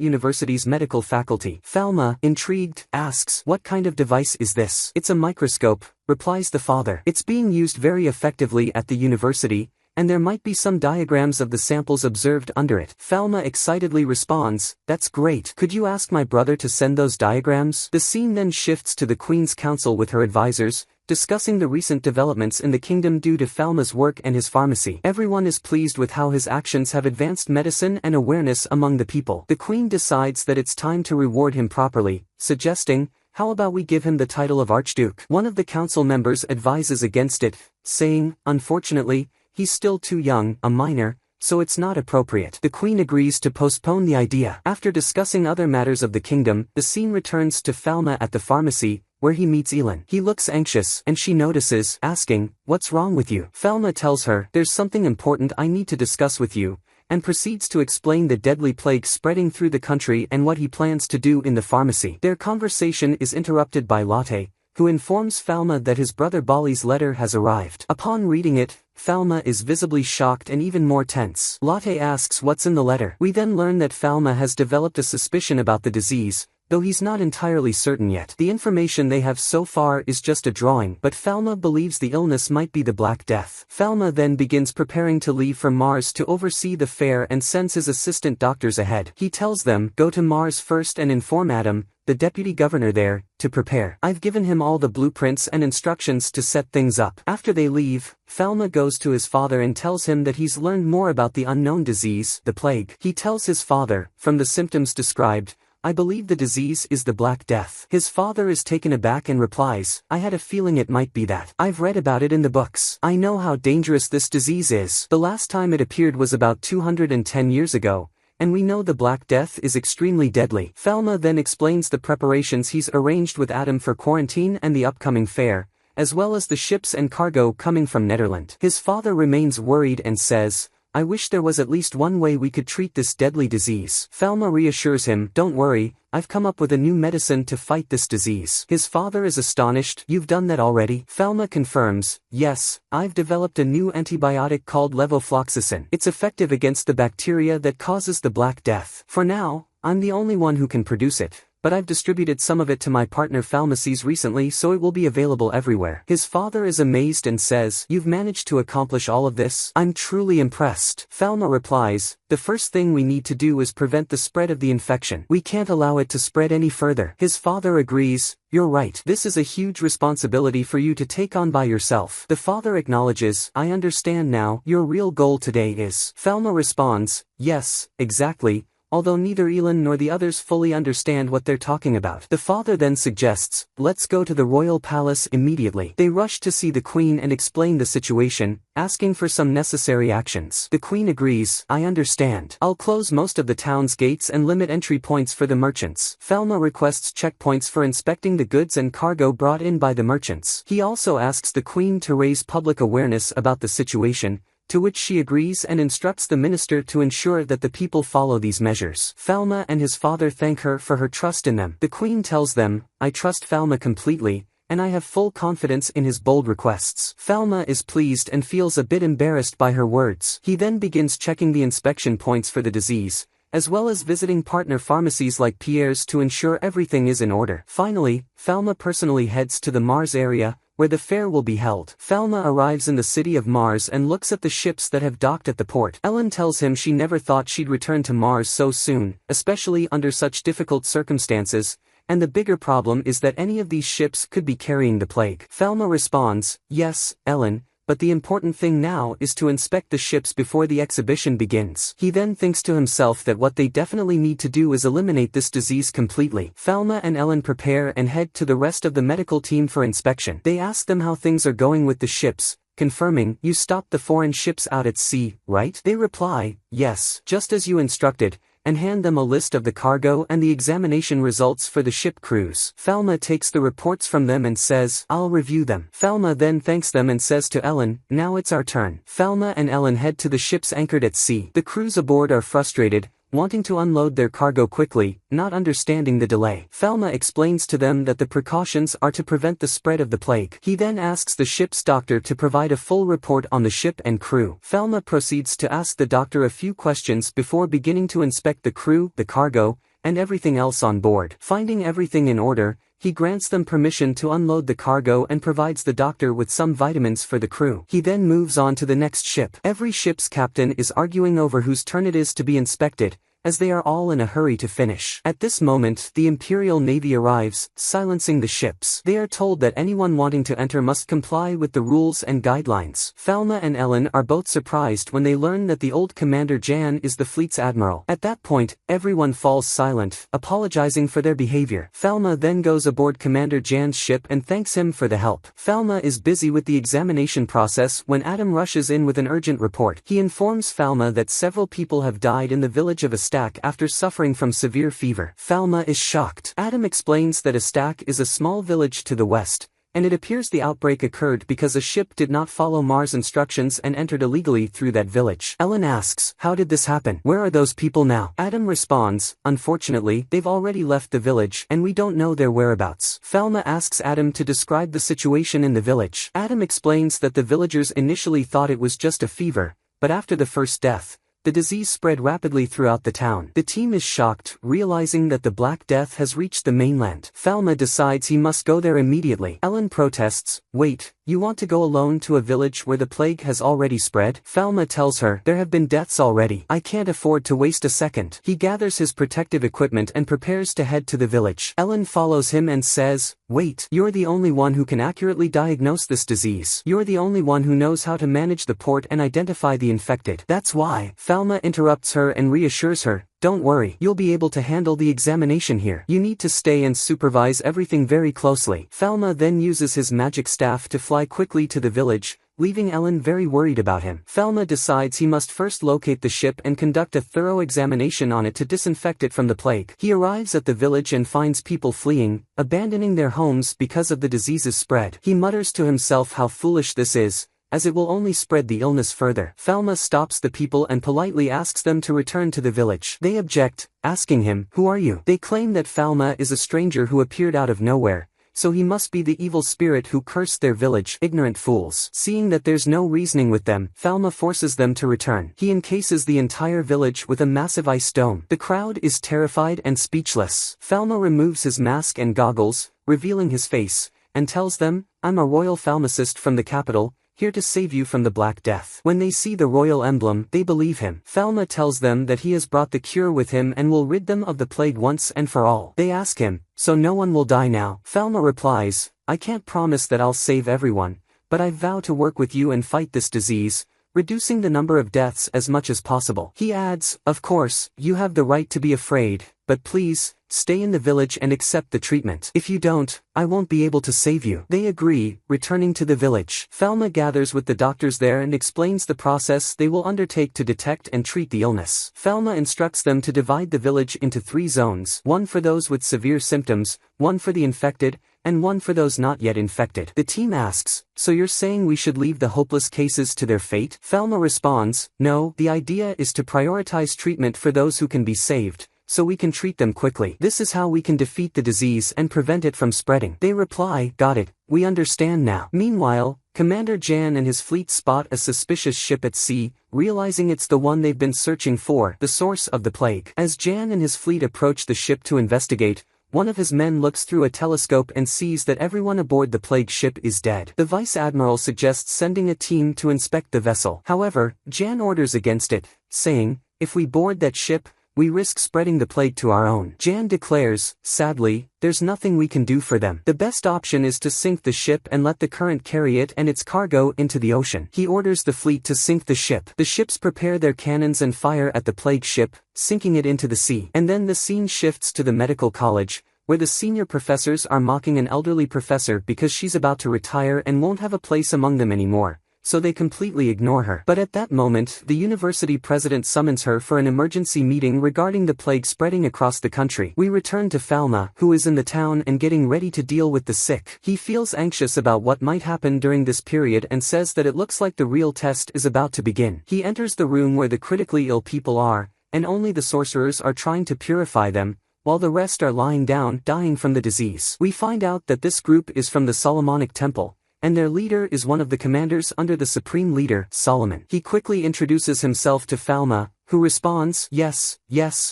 University's medical faculty. Falma, intrigued, asks, what kind of device is this? It's a microscope, replies the father. It's being used very effectively at the university, and there might be some diagrams of the samples observed under it. Falma excitedly responds, that's great. Could you ask my brother to send those diagrams? The scene then shifts to the Queen's Council with her advisors, discussing the recent developments in the kingdom due to Falma's work and his pharmacy. Everyone is pleased with how his actions have advanced medicine and awareness among the people. The Queen decides that it's time to reward him properly, suggesting, how about we give him the title of Archduke? One of the council members advises against it, saying, unfortunately, he's still too young, a minor, so it's not appropriate. The Queen agrees to postpone the idea. After discussing other matters of the kingdom, the scene returns to Falma at the pharmacy, where he meets Elin. He looks anxious, and she notices, asking, what's wrong with you? Falma tells her, there's something important I need to discuss with you, and proceeds to explain the deadly plague spreading through the country and what he plans to do in the pharmacy. Their conversation is interrupted by Latte, who informs Falma that his brother Bali's letter has arrived. Upon reading it, Falma is visibly shocked and even more tense. Latte asks what's in the letter. We then learn that Falma has developed a suspicion about the disease, though he's not entirely certain yet. The information they have so far is just a drawing, but Falma believes the illness might be the Black Death. Falma then begins preparing to leave for Mars to oversee the fair and sends his assistant doctors ahead. He tells them, go to Mars first and inform Adam, the deputy governor there, to prepare. I've given him all the blueprints and instructions to set things up. After they leave, Falma goes to his father and tells him that he's learned more about the unknown disease, the plague. He tells his father, from the symptoms described, I believe the disease is the Black Death. His father is taken aback and replies, I had a feeling it might be that. I've read about it in the books. I know how dangerous this disease is. The last time it appeared was about 210 years ago, and we know the Black Death is extremely deadly. Falma then explains the preparations he's arranged with Adam for quarantine and the upcoming fair, as well as the ships and cargo coming from Netherlands. His father remains worried and says, I wish there was at least one way we could treat this deadly disease. Falma reassures him, don't worry, I've come up with a new medicine to fight this disease. His father is astonished, you've done that already? Falma confirms, yes, I've developed a new antibiotic called levofloxacin. It's effective against the bacteria that causes the Black Death. For now, I'm the only one who can produce it, but I've distributed some of it to my partner pharmacies recently so it will be available everywhere. His father is amazed and says, you've managed to accomplish all of this? I'm truly impressed. Falma replies, the first thing we need to do is prevent the spread of the infection. We can't allow it to spread any further. His father agrees, you're right. This is a huge responsibility for you to take on by yourself. The father acknowledges, I understand now, your real goal today is. Falma responds, yes, exactly. Although neither Elin nor the others fully understand what they're talking about. The father then suggests, let's go to the royal palace immediately. They rush to see the queen and explain the situation, asking for some necessary actions. The queen agrees, I understand. I'll close most of the town's gates and limit entry points for the merchants. Falma requests checkpoints for inspecting the goods and cargo brought in by the merchants. He also asks the queen to raise public awareness about the situation, to which she agrees and instructs the minister to ensure that the people follow these measures. Falma and his father thank her for her trust in them. The queen tells them, I trust Falma completely, and I have full confidence in his bold requests. Falma is pleased and feels a bit embarrassed by her words. He then begins checking the inspection points for the disease, as well as visiting partner pharmacies like Pierre's to ensure everything is in order. Finally, Falma personally heads to the Mars area, where the fair will be held. Falma arrives in the city of Mars and looks at the ships that have docked at the port. Ellen tells him she never thought she'd return to Mars so soon, especially under such difficult circumstances, and the bigger problem is that any of these ships could be carrying the plague. Falma responds, yes, Ellen, but the important thing now is to inspect the ships before the exhibition begins. He then thinks to himself that what they definitely need to do is eliminate this disease completely. Falma and Ellen prepare and head to the rest of the medical team for inspection. They ask them how things are going with the ships, confirming, "You stopped the foreign ships out at sea, right?" They reply, "Yes, just as you instructed," and hand them a list of the cargo and the examination results for the ship crews. Falma takes the reports from them and says, "I'll review them." Falma then thanks them and says to Ellen, "Now it's our turn." Falma and Ellen head to the ships anchored at sea. The crews aboard are frustrated, wanting to unload their cargo quickly, not understanding the delay. Falma explains to them that the precautions are to prevent the spread of the plague. He then asks the ship's doctor to provide a full report on the ship and crew. Falma proceeds to ask the doctor a few questions before beginning to inspect the crew, the cargo, and everything else on board. Finding everything in order, he grants them permission to unload the cargo and provides the doctor with some vitamins for the crew. He then moves on to the next ship. Every ship's captain is arguing over whose turn it is to be inspected, as they are all in a hurry to finish. At this moment, the Imperial Navy arrives, silencing the ships. They are told that anyone wanting to enter must comply with the rules and guidelines. Falma and Ellen are both surprised when they learn that the old Commander Jan is the fleet's admiral. At that point, everyone falls silent, apologizing for their behavior. Falma then goes aboard Commander Jan's ship and thanks him for the help. Falma is busy with the examination process when Adam rushes in with an urgent report. He informs Falma that several people have died in the village of Asura after suffering from severe fever. Falma is shocked. Adam explains that Astak is a small village to the west, and it appears the outbreak occurred because a ship did not follow Mars' instructions and entered illegally through that village. Ellen asks, "How did this happen? Where are those people now?" Adam responds, "Unfortunately, they've already left the village, and we don't know their whereabouts." Falma asks Adam to describe the situation in the village. Adam explains that the villagers initially thought it was just a fever, but after the first death, the disease spread rapidly throughout the town. The team is shocked, realizing that the Black Death has reached the mainland. Falma decides he must go there immediately. Ellen protests, "Wait, you want to go alone to a village where the plague has already spread?" Falma tells her, "There have been deaths already. I can't afford to waste a second." He gathers his protective equipment and prepares to head to the village. Ellen follows him and says, "Wait, you're the only one who can accurately diagnose this disease. You're the only one who knows how to manage the port and identify the infected. That's why." Falma interrupts her and reassures her, "Don't worry, you'll be able to handle the examination here. You need to stay and supervise everything very closely." Falma then uses his magic staff to fly quickly to the village, leaving Ellen very worried about him. Falma decides he must first locate the ship and conduct a thorough examination on it to disinfect it from the plague. He arrives at the village and finds people fleeing, abandoning their homes because of the disease's spread. He mutters to himself how foolish this is, as it will only spread the illness further. Falma stops the people and politely asks them to return to the village. They object, asking him, "Who are you?" They claim that Falma is a stranger who appeared out of nowhere, so he must be the evil spirit who cursed their village. Ignorant fools. Seeing that there's no reasoning with them, Falma forces them to return. He encases the entire village with a massive ice dome. The crowd is terrified and speechless. Falma removes his mask and goggles, revealing his face, and tells them, "I'm a royal pharmacist from the capital, here to save you from the Black Death." When they see the royal emblem, they believe him. Falma tells them that he has brought the cure with him and will rid them of the plague once and for all. They ask him, "So no one will die now?" Falma replies, "I can't promise that I'll save everyone, but I vow to work with you and fight this disease, reducing the number of deaths as much as possible." He adds, "Of course, you have the right to be afraid, but please, stay in the village and accept the treatment. If you don't, I won't be able to save you." They agree, returning to the village. Falma gathers with the doctors there and explains the process they will undertake to detect and treat the illness. Falma instructs them to divide the village into 3 zones, one for those with severe symptoms, one for the infected, and one for those not yet infected. The team asks, "So you're saying we should leave the hopeless cases to their fate?" Falma responds, "No, the idea is to prioritize treatment for those who can be saved, so we can treat them quickly. This is how we can defeat the disease and prevent it from spreading." They reply, "Got it, we understand now." Meanwhile, Commander Jan and his fleet spot a suspicious ship at sea, realizing it's the one they've been searching for, the source of the plague. As Jan and his fleet approach the ship to investigate, one of his men looks through a telescope and sees that everyone aboard the plague ship is dead. The Vice Admiral suggests sending a team to inspect the vessel. However, Jan orders against it, saying, "If we board that ship, we risk spreading the plague to our own. Jan declares, sadly, there's nothing we can do for them. The best option is to sink the ship and let the current carry it and its cargo into the ocean. He orders the fleet to sink the ship. The ships prepare their cannons and fire at the plague ship, sinking it into the sea. And then the scene shifts to the medical college, where the senior professors are mocking an elderly professor because she's about to retire and won't have a place among them anymore, so they completely ignore her. But at that moment, the university president summons her for an emergency meeting regarding the plague spreading across the country. We return to Falma, who is in the town and getting ready to deal with the sick. He feels anxious about what might happen during this period and says that it looks like the real test is about to begin. He enters the room where the critically ill people are, and only the sorcerers are trying to purify them, while the rest are lying down, dying from the disease. We find out that this group is from the Solomonic Temple, and their leader is one of the commanders under the supreme leader, Solomon. He quickly introduces himself to Falma, who responds, yes,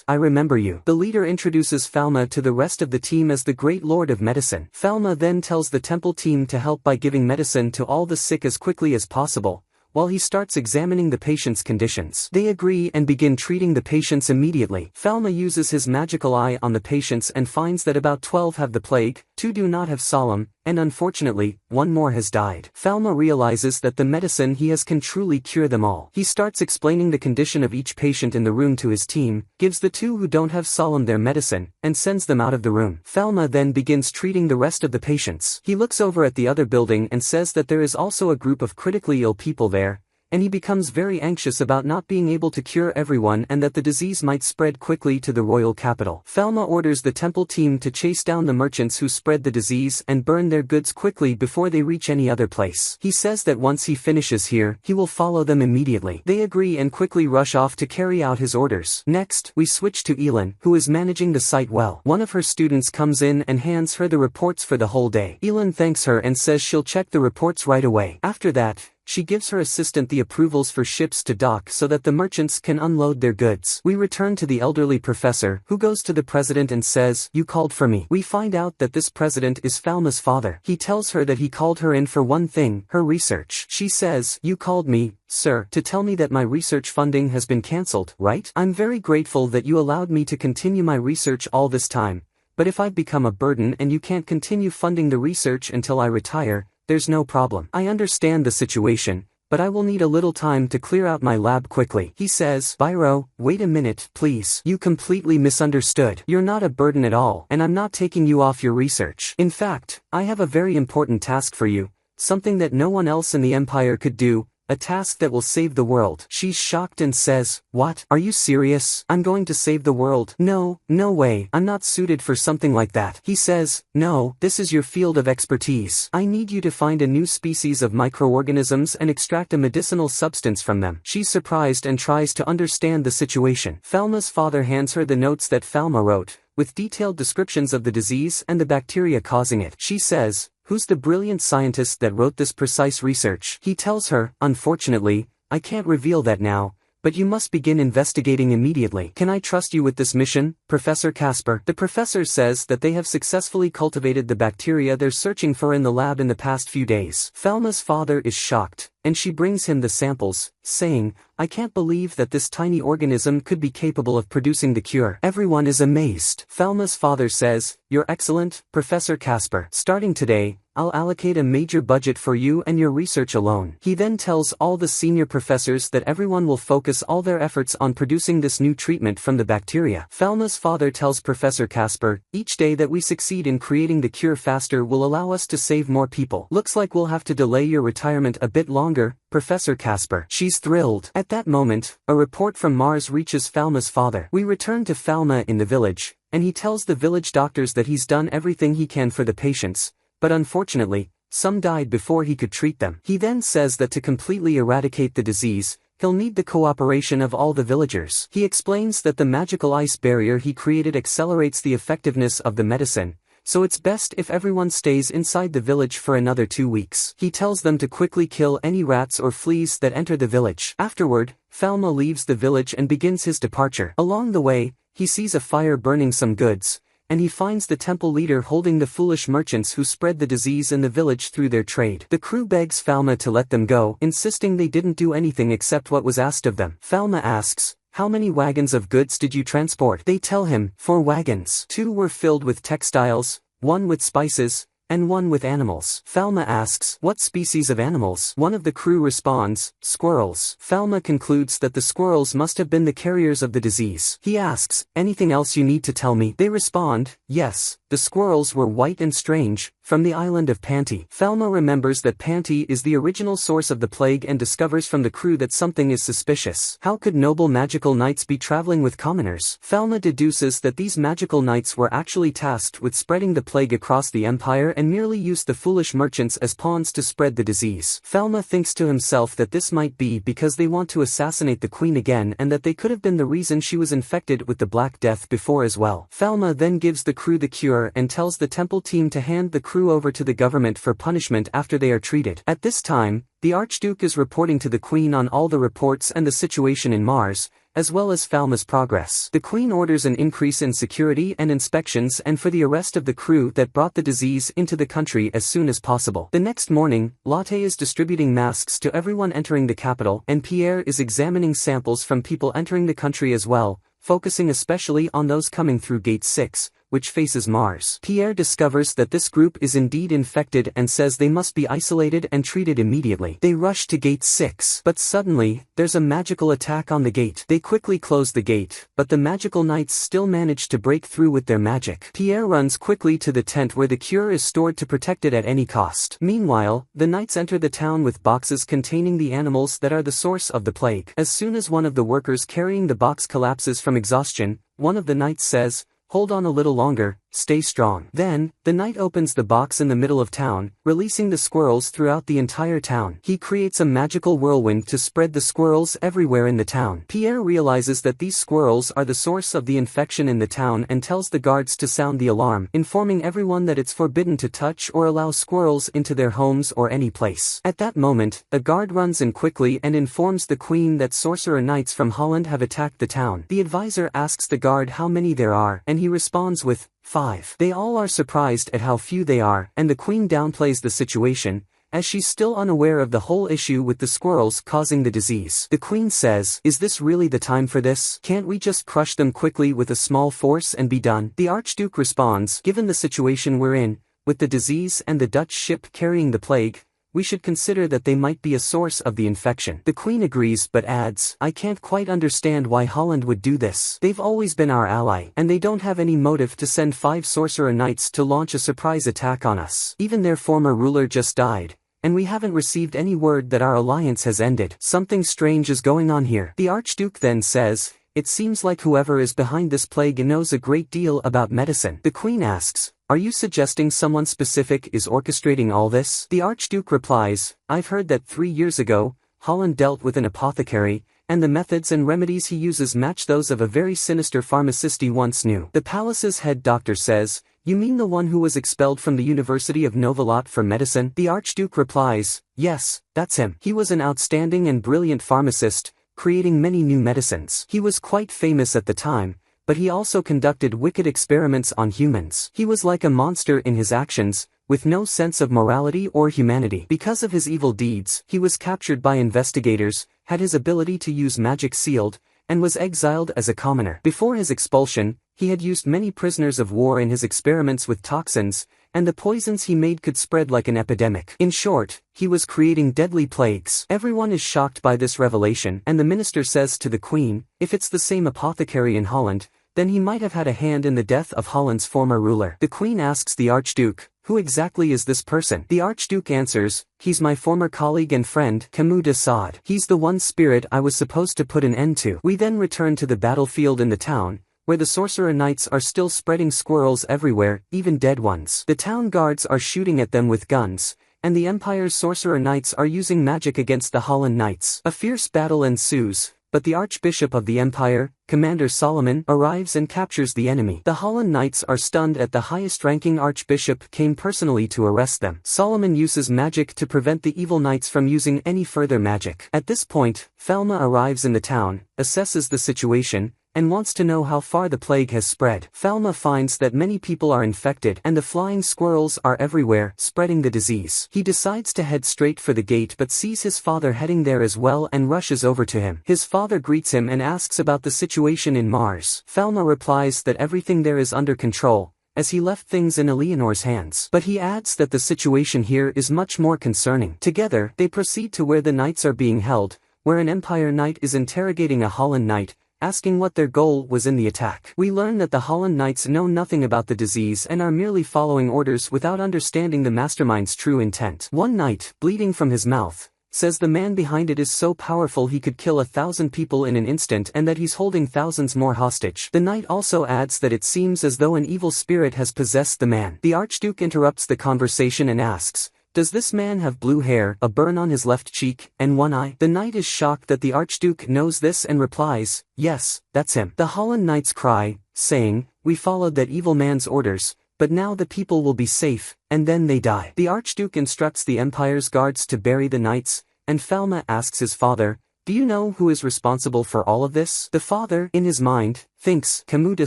I remember you. The leader introduces Falma to the rest of the team as the Great Lord of Medicine. Falma then tells the temple team to help by giving medicine to all the sick as quickly as possible, while he starts examining the patient's conditions. They agree and begin treating the patients immediately. Falma uses his magical eye on the patients and finds that about 12 have the plague, 2 do not have Solemn, and unfortunately, 1 more has died. Falma realizes that the medicine he has can truly cure them all. He starts explaining the condition of each patient in the room to his team, gives the 2 who don't have Solemn their medicine, and sends them out of the room. Falma then begins treating the rest of the patients. He looks over at the other building and says that there is also a group of critically ill people there, and he becomes very anxious about not being able to cure everyone and that the disease might spread quickly to the royal capital. Falma orders the temple team to chase down the merchants who spread the disease and burn their goods quickly before they reach any other place. He says that once he finishes here, he will follow them immediately. They agree and quickly rush off to carry out his orders. Next, we switch to Elin, who is managing the site well. One of her students comes in and hands her the reports for the whole day. Elin thanks her and says she'll check the reports right away. After that, she gives her assistant the approvals for ships to dock so that the merchants can unload their goods. We return to the elderly professor, who goes to the president and says, "You called for me." We find out that this president is Falma's father. He tells her that he called her in for one thing, her research. She says, "You called me, sir, to tell me that my research funding has been cancelled, right? I'm very grateful that you allowed me to continue my research all this time, but if I've become a burden and you can't continue funding the research until I retire, there's no problem. I understand the situation, but I will need a little time to clear out my lab quickly." He says, "Biro, wait a minute, please. You completely misunderstood. You're not a burden at all, and I'm not taking you off your research. In fact, I have a very important task for you, something that no one else in the Empire could do, a task that will save the world." She's shocked and says, "What? Are you serious? I'm going to save the world? No way. I'm not suited for something like that." He says, "No, this is your field of expertise. I need you to find a new species of microorganisms and extract a medicinal substance from them." She's surprised and tries to understand the situation. Falma's father hands her the notes that Falma wrote, with detailed descriptions of the disease and the bacteria causing it. She says, "Who's the brilliant scientist that wrote this precise research?" He tells her, "Unfortunately, I can't reveal that now, but you must begin investigating immediately. Can I trust you with this mission, Professor Casper?" The professor says that they have successfully cultivated the bacteria they're searching for in the lab in the past few days. Falma's father is shocked, and she brings him the samples, saying, "I can't believe that this tiny organism could be capable of producing the cure." Everyone is amazed. Falma's father says, "You're excellent, Professor Casper. Starting today, I'll allocate a major budget for you and your research alone." He then tells all the senior professors that everyone will focus all their efforts on producing this new treatment from the bacteria. Falma's father tells Professor Casper, "Each day that we succeed in creating the cure faster will allow us to save more people. Looks like we'll have to delay your retirement a bit longer, Professor Casper." She's thrilled. At that moment, a report from Mars reaches Falma's father. We return to Falma in the village, and he tells the village doctors that he's done everything he can for the patients, but unfortunately, some died before he could treat them. He then says that to completely eradicate the disease, he'll need the cooperation of all the villagers. He explains that the magical ice barrier he created accelerates the effectiveness of the medicine, so it's best if everyone stays inside the village for another 2 weeks. He tells them to quickly kill any rats or fleas that enter the village. Afterward, Falma leaves the village and begins his departure. Along the way, he sees a fire burning some goods, and he finds the temple leader holding the foolish merchants who spread the disease in the village through their trade. The crew begs Falma to let them go, insisting they didn't do anything except what was asked of them. Falma asks, "How many wagons of goods did you transport?" They tell him, 4 wagons. 2 were filled with textiles, 1 with spices, and 1 with animals. Falma asks, "What species of animals?" One of the crew responds, "Squirrels." Falma concludes that the squirrels must have been the carriers of the disease. He asks, "Anything else you need to tell me?" They respond, "Yes, the squirrels were white and strange, from the island of Panty." Falma remembers that Panty is the original source of the plague and discovers from the crew that something is suspicious. How could noble magical knights be traveling with commoners? Falma deduces that these magical knights were actually tasked with spreading the plague across the empire and merely used the foolish merchants as pawns to spread the disease. Falma thinks to himself that this might be because they want to assassinate the queen again and that they could have been the reason she was infected with the Black Death before as well. Falma then gives the crew the cure and tells the temple team to hand the crew over to the government for punishment after they are treated. At this time, the Archduke is reporting to the Queen on all the reports and the situation in Mars, as well as Falma's progress. The Queen orders an increase in security and inspections and for the arrest of the crew that brought the disease into the country as soon as possible. The next morning, Lotte is distributing masks to everyone entering the capital, and Pierre is examining samples from people entering the country as well, focusing especially on those coming through Gate 6, which faces Mars. Pierre discovers that this group is indeed infected and says they must be isolated and treated immediately. They rush to Gate 6, but suddenly, there's a magical attack on the gate. They quickly close the gate, but the magical knights still manage to break through with their magic. Pierre runs quickly to the tent where the cure is stored to protect it at any cost. Meanwhile, the knights enter the town with boxes containing the animals that are the source of the plague. As soon as one of the workers carrying the box collapses from exhaustion, one of the knights says, "Hold on a little longer, stay strong." Then, the knight opens the box in the middle of town, releasing the squirrels throughout the entire town. He creates a magical whirlwind to spread the squirrels everywhere in the town. Pierre realizes that these squirrels are the source of the infection in the town and tells the guards to sound the alarm, informing everyone that it's forbidden to touch or allow squirrels into their homes or any place. At that moment, a guard runs in quickly and informs the queen that sorcerer knights from Holland have attacked the town. The advisor asks the guard how many there are, and he responds with, 5. They all are surprised at how few they are, and the queen downplays the situation, as she's still unaware of the whole issue with the squirrels causing the disease. The queen says, "Is this really the time for this? Can't we just crush them quickly with a small force and be done?" The Archduke responds, "Given the situation we're in, with the disease and the Dutch ship carrying the plague, we should consider that they might be a source of the infection." The Queen agrees but adds, "I can't quite understand why Holland would do this. They've always been our ally, and they don't have any motive to send 5 sorcerer knights to launch a surprise attack on us. Even their former ruler just died, and we haven't received any word that our alliance has ended. Something strange is going on here." The Archduke then says, "It seems like whoever is behind this plague knows a great deal about medicine." The Queen asks, "Are you suggesting someone specific is orchestrating all this?" The Archduke replies, "I've heard that 3 years ago, Holland dealt with an apothecary, and the methods and remedies he uses match those of a very sinister pharmacist he once knew." The palace's head doctor says, "You mean the one who was expelled from the University of Novelot for medicine?" The Archduke replies, "Yes, that's him. He was an outstanding and brilliant pharmacist, creating many new medicines. He was quite famous at the time, but he also conducted wicked experiments on humans. He was like a monster in his actions, with no sense of morality or humanity. Because of his evil deeds, he was captured by investigators, had his ability to use magic sealed, and was exiled as a commoner. Before his expulsion, he had used many prisoners of war in his experiments with toxins, and the poisons he made could spread like an epidemic. In short, he was creating deadly plagues." Everyone is shocked by this revelation, and the minister says to the Queen, "If it's the same apothecary in Holland, then he might have had a hand in the death of Holland's former ruler." The Queen asks the Archduke, "Who exactly is this person?" The Archduke answers, "He's my former colleague and friend, Camus de Sade. He's the one spirit I was supposed to put an end to." We then return to the battlefield in the town, where the sorcerer knights are still spreading squirrels everywhere, even dead ones. The town guards are shooting at them with guns, and the Empire's sorcerer knights are using magic against the Holland knights. A fierce battle ensues, but the Archbishop of the Empire, Commander Solomon, arrives and captures the enemy. The Holland knights are stunned at the highest-ranking Archbishop came personally to arrest them. Solomon uses magic to prevent the evil knights from using any further magic. At this point, Falma arrives in the town, assesses the situation, and wants to know how far the plague has spread. Falma finds that many people are infected and the flying squirrels are everywhere, spreading the disease. He decides to head straight for the gate but sees his father heading there as well and rushes over to him. His father greets him and asks about the situation in Mars. Falma replies that everything there is under control, as he left things in Eleanor's hands. But he adds that the situation here is much more concerning. Together, they proceed to where the knights are being held, where an Empire Knight is interrogating a Holland Knight, asking what their goal was in the attack. We learn that the Holland Knights know nothing about the disease and are merely following orders without understanding the mastermind's true intent. One knight, bleeding from his mouth, says the man behind it is so powerful he could kill 1,000 people in an instant and that he's holding thousands more hostage. The knight also adds that it seems as though an evil spirit has possessed the man. The Archduke interrupts the conversation and asks, "Does this man have blue hair, a burn on his left cheek, and one eye?" The knight is shocked that the Archduke knows this and replies, "Yes, that's him." The Holland Knights cry, saying, "We followed that evil man's orders, but now the people will be safe," and then they die. The Archduke instructs the Empire's guards to bury the knights, and Falma asks his father, "Do you know who is responsible for all of this?" The father, in his mind, thinks Camus de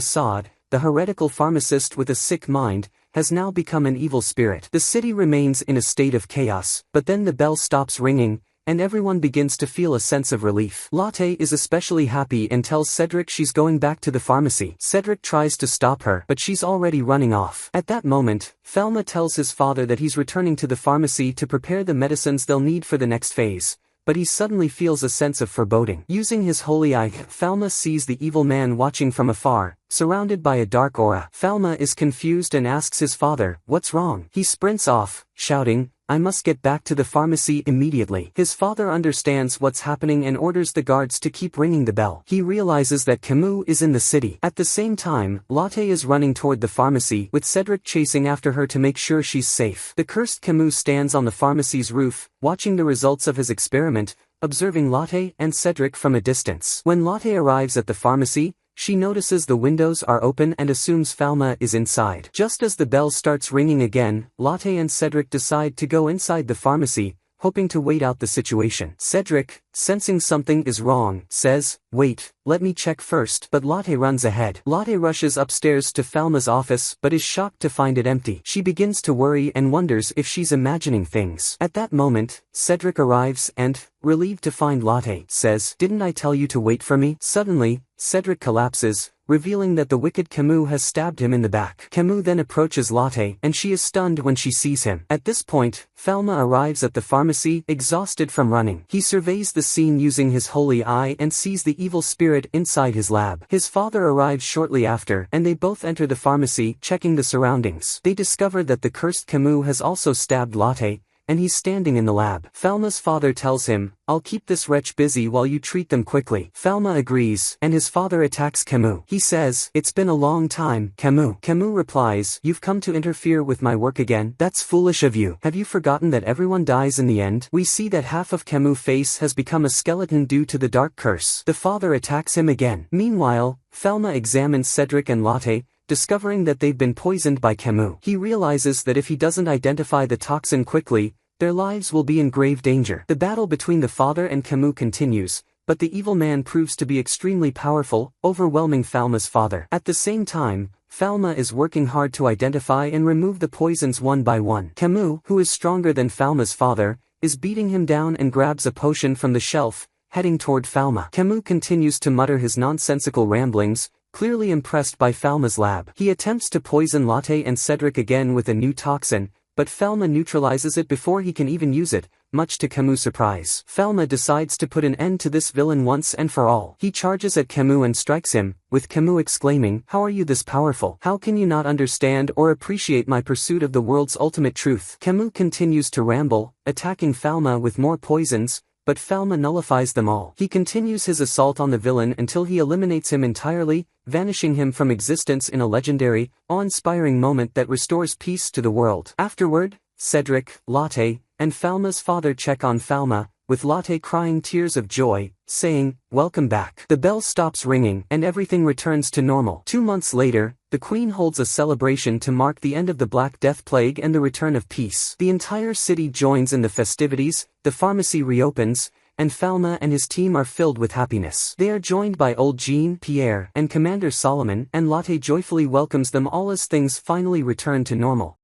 Sade, the heretical pharmacist with a sick mind, has now become an evil spirit. The city remains in a state of chaos, but then the bell stops ringing, and everyone begins to feel a sense of relief. Lotte is especially happy and tells Cedric she's going back to the pharmacy. Cedric tries to stop her, but she's already running off. At that moment, Falma tells his father that he's returning to the pharmacy to prepare the medicines they'll need for the next phase, but he suddenly feels a sense of foreboding. Using his holy eye, Falma sees the evil man watching from afar, surrounded by a dark aura. Falma is confused and asks his father, "What's wrong?" He sprints off, shouting, "I must get back to the pharmacy immediately." His father understands what's happening and orders the guards to keep ringing the bell. He realizes that Camus is in the city. At the same time, Lotte is running toward the pharmacy, with Cedric chasing after her to make sure she's safe. The cursed Camus stands on the pharmacy's roof, watching the results of his experiment, observing Lotte and Cedric from a distance. When Lotte arrives at the pharmacy, she notices the windows are open and assumes Falma is inside. Just as the bell starts ringing again, Lotte and Cedric decide to go inside the pharmacy, hoping to wait out the situation. Cedric, sensing something is wrong, says, "Wait, let me check first," but Lotte runs ahead. Lotte rushes upstairs to Falma's office but is shocked to find it empty. She begins to worry and wonders if she's imagining things. At that moment, Cedric arrives and, relieved to find Lotte, says, "Didn't I tell you to wait for me?" Suddenly, Cedric collapses, revealing that the wicked Camus has stabbed him in the back. Camus then approaches Lotte and she is stunned when she sees him. At this point, Falma arrives at the pharmacy, exhausted from running. He surveys the scene using his holy eye and sees the evil spirit inside his lab. His father arrives shortly after and they both enter the pharmacy, checking the surroundings. They discover that the cursed Camus has also stabbed Lotte, and he's standing in the lab. Falma's father tells him, "I'll keep this wretch busy while you treat them quickly." Falma agrees, and his father attacks Camus. He says, "It's been a long time, Camus." Camus replies, "You've come to interfere with my work again? That's foolish of you. Have you forgotten that everyone dies in the end?" We see that half of Camus' face has become a skeleton due to the dark curse. The father attacks him again. Meanwhile, Falma examines Cedric and Lotte, discovering that they've been poisoned by Camus. He realizes that if he doesn't identify the toxin quickly, their lives will be in grave danger. The battle between the father and Camus continues, but the evil man proves to be extremely powerful, overwhelming Falma's father. At the same time, Falma is working hard to identify and remove the poisons one by one. Camus, who is stronger than Falma's father, is beating him down and grabs a potion from the shelf, heading toward Falma. Camus continues to mutter his nonsensical ramblings, clearly impressed by Falma's lab. He attempts to poison Lotte and Cedric again with a new toxin, but Falma neutralizes it before he can even use it, much to Camus' surprise. Falma decides to put an end to this villain once and for all. He charges at Camus and strikes him, with Camus exclaiming, "How are you this powerful? How can you not understand or appreciate my pursuit of the world's ultimate truth?" Camus continues to ramble, attacking Falma with more poisons, but Falma nullifies them all. He continues his assault on the villain until he eliminates him entirely, vanishing him from existence in a legendary, awe-inspiring moment that restores peace to the world. Afterward, Cedric, Lotte, and Falma's father check on Falma, with Lotte crying tears of joy, saying, "Welcome back." The bell stops ringing and everything returns to normal. 2 months later, the Queen holds a celebration to mark the end of the Black Death Plague and the return of peace. The entire city joins in the festivities, the pharmacy reopens, and Falma and his team are filled with happiness. They are joined by old Jean, Pierre, and Commander Solomon, and Lotte joyfully welcomes them all as things finally return to normal.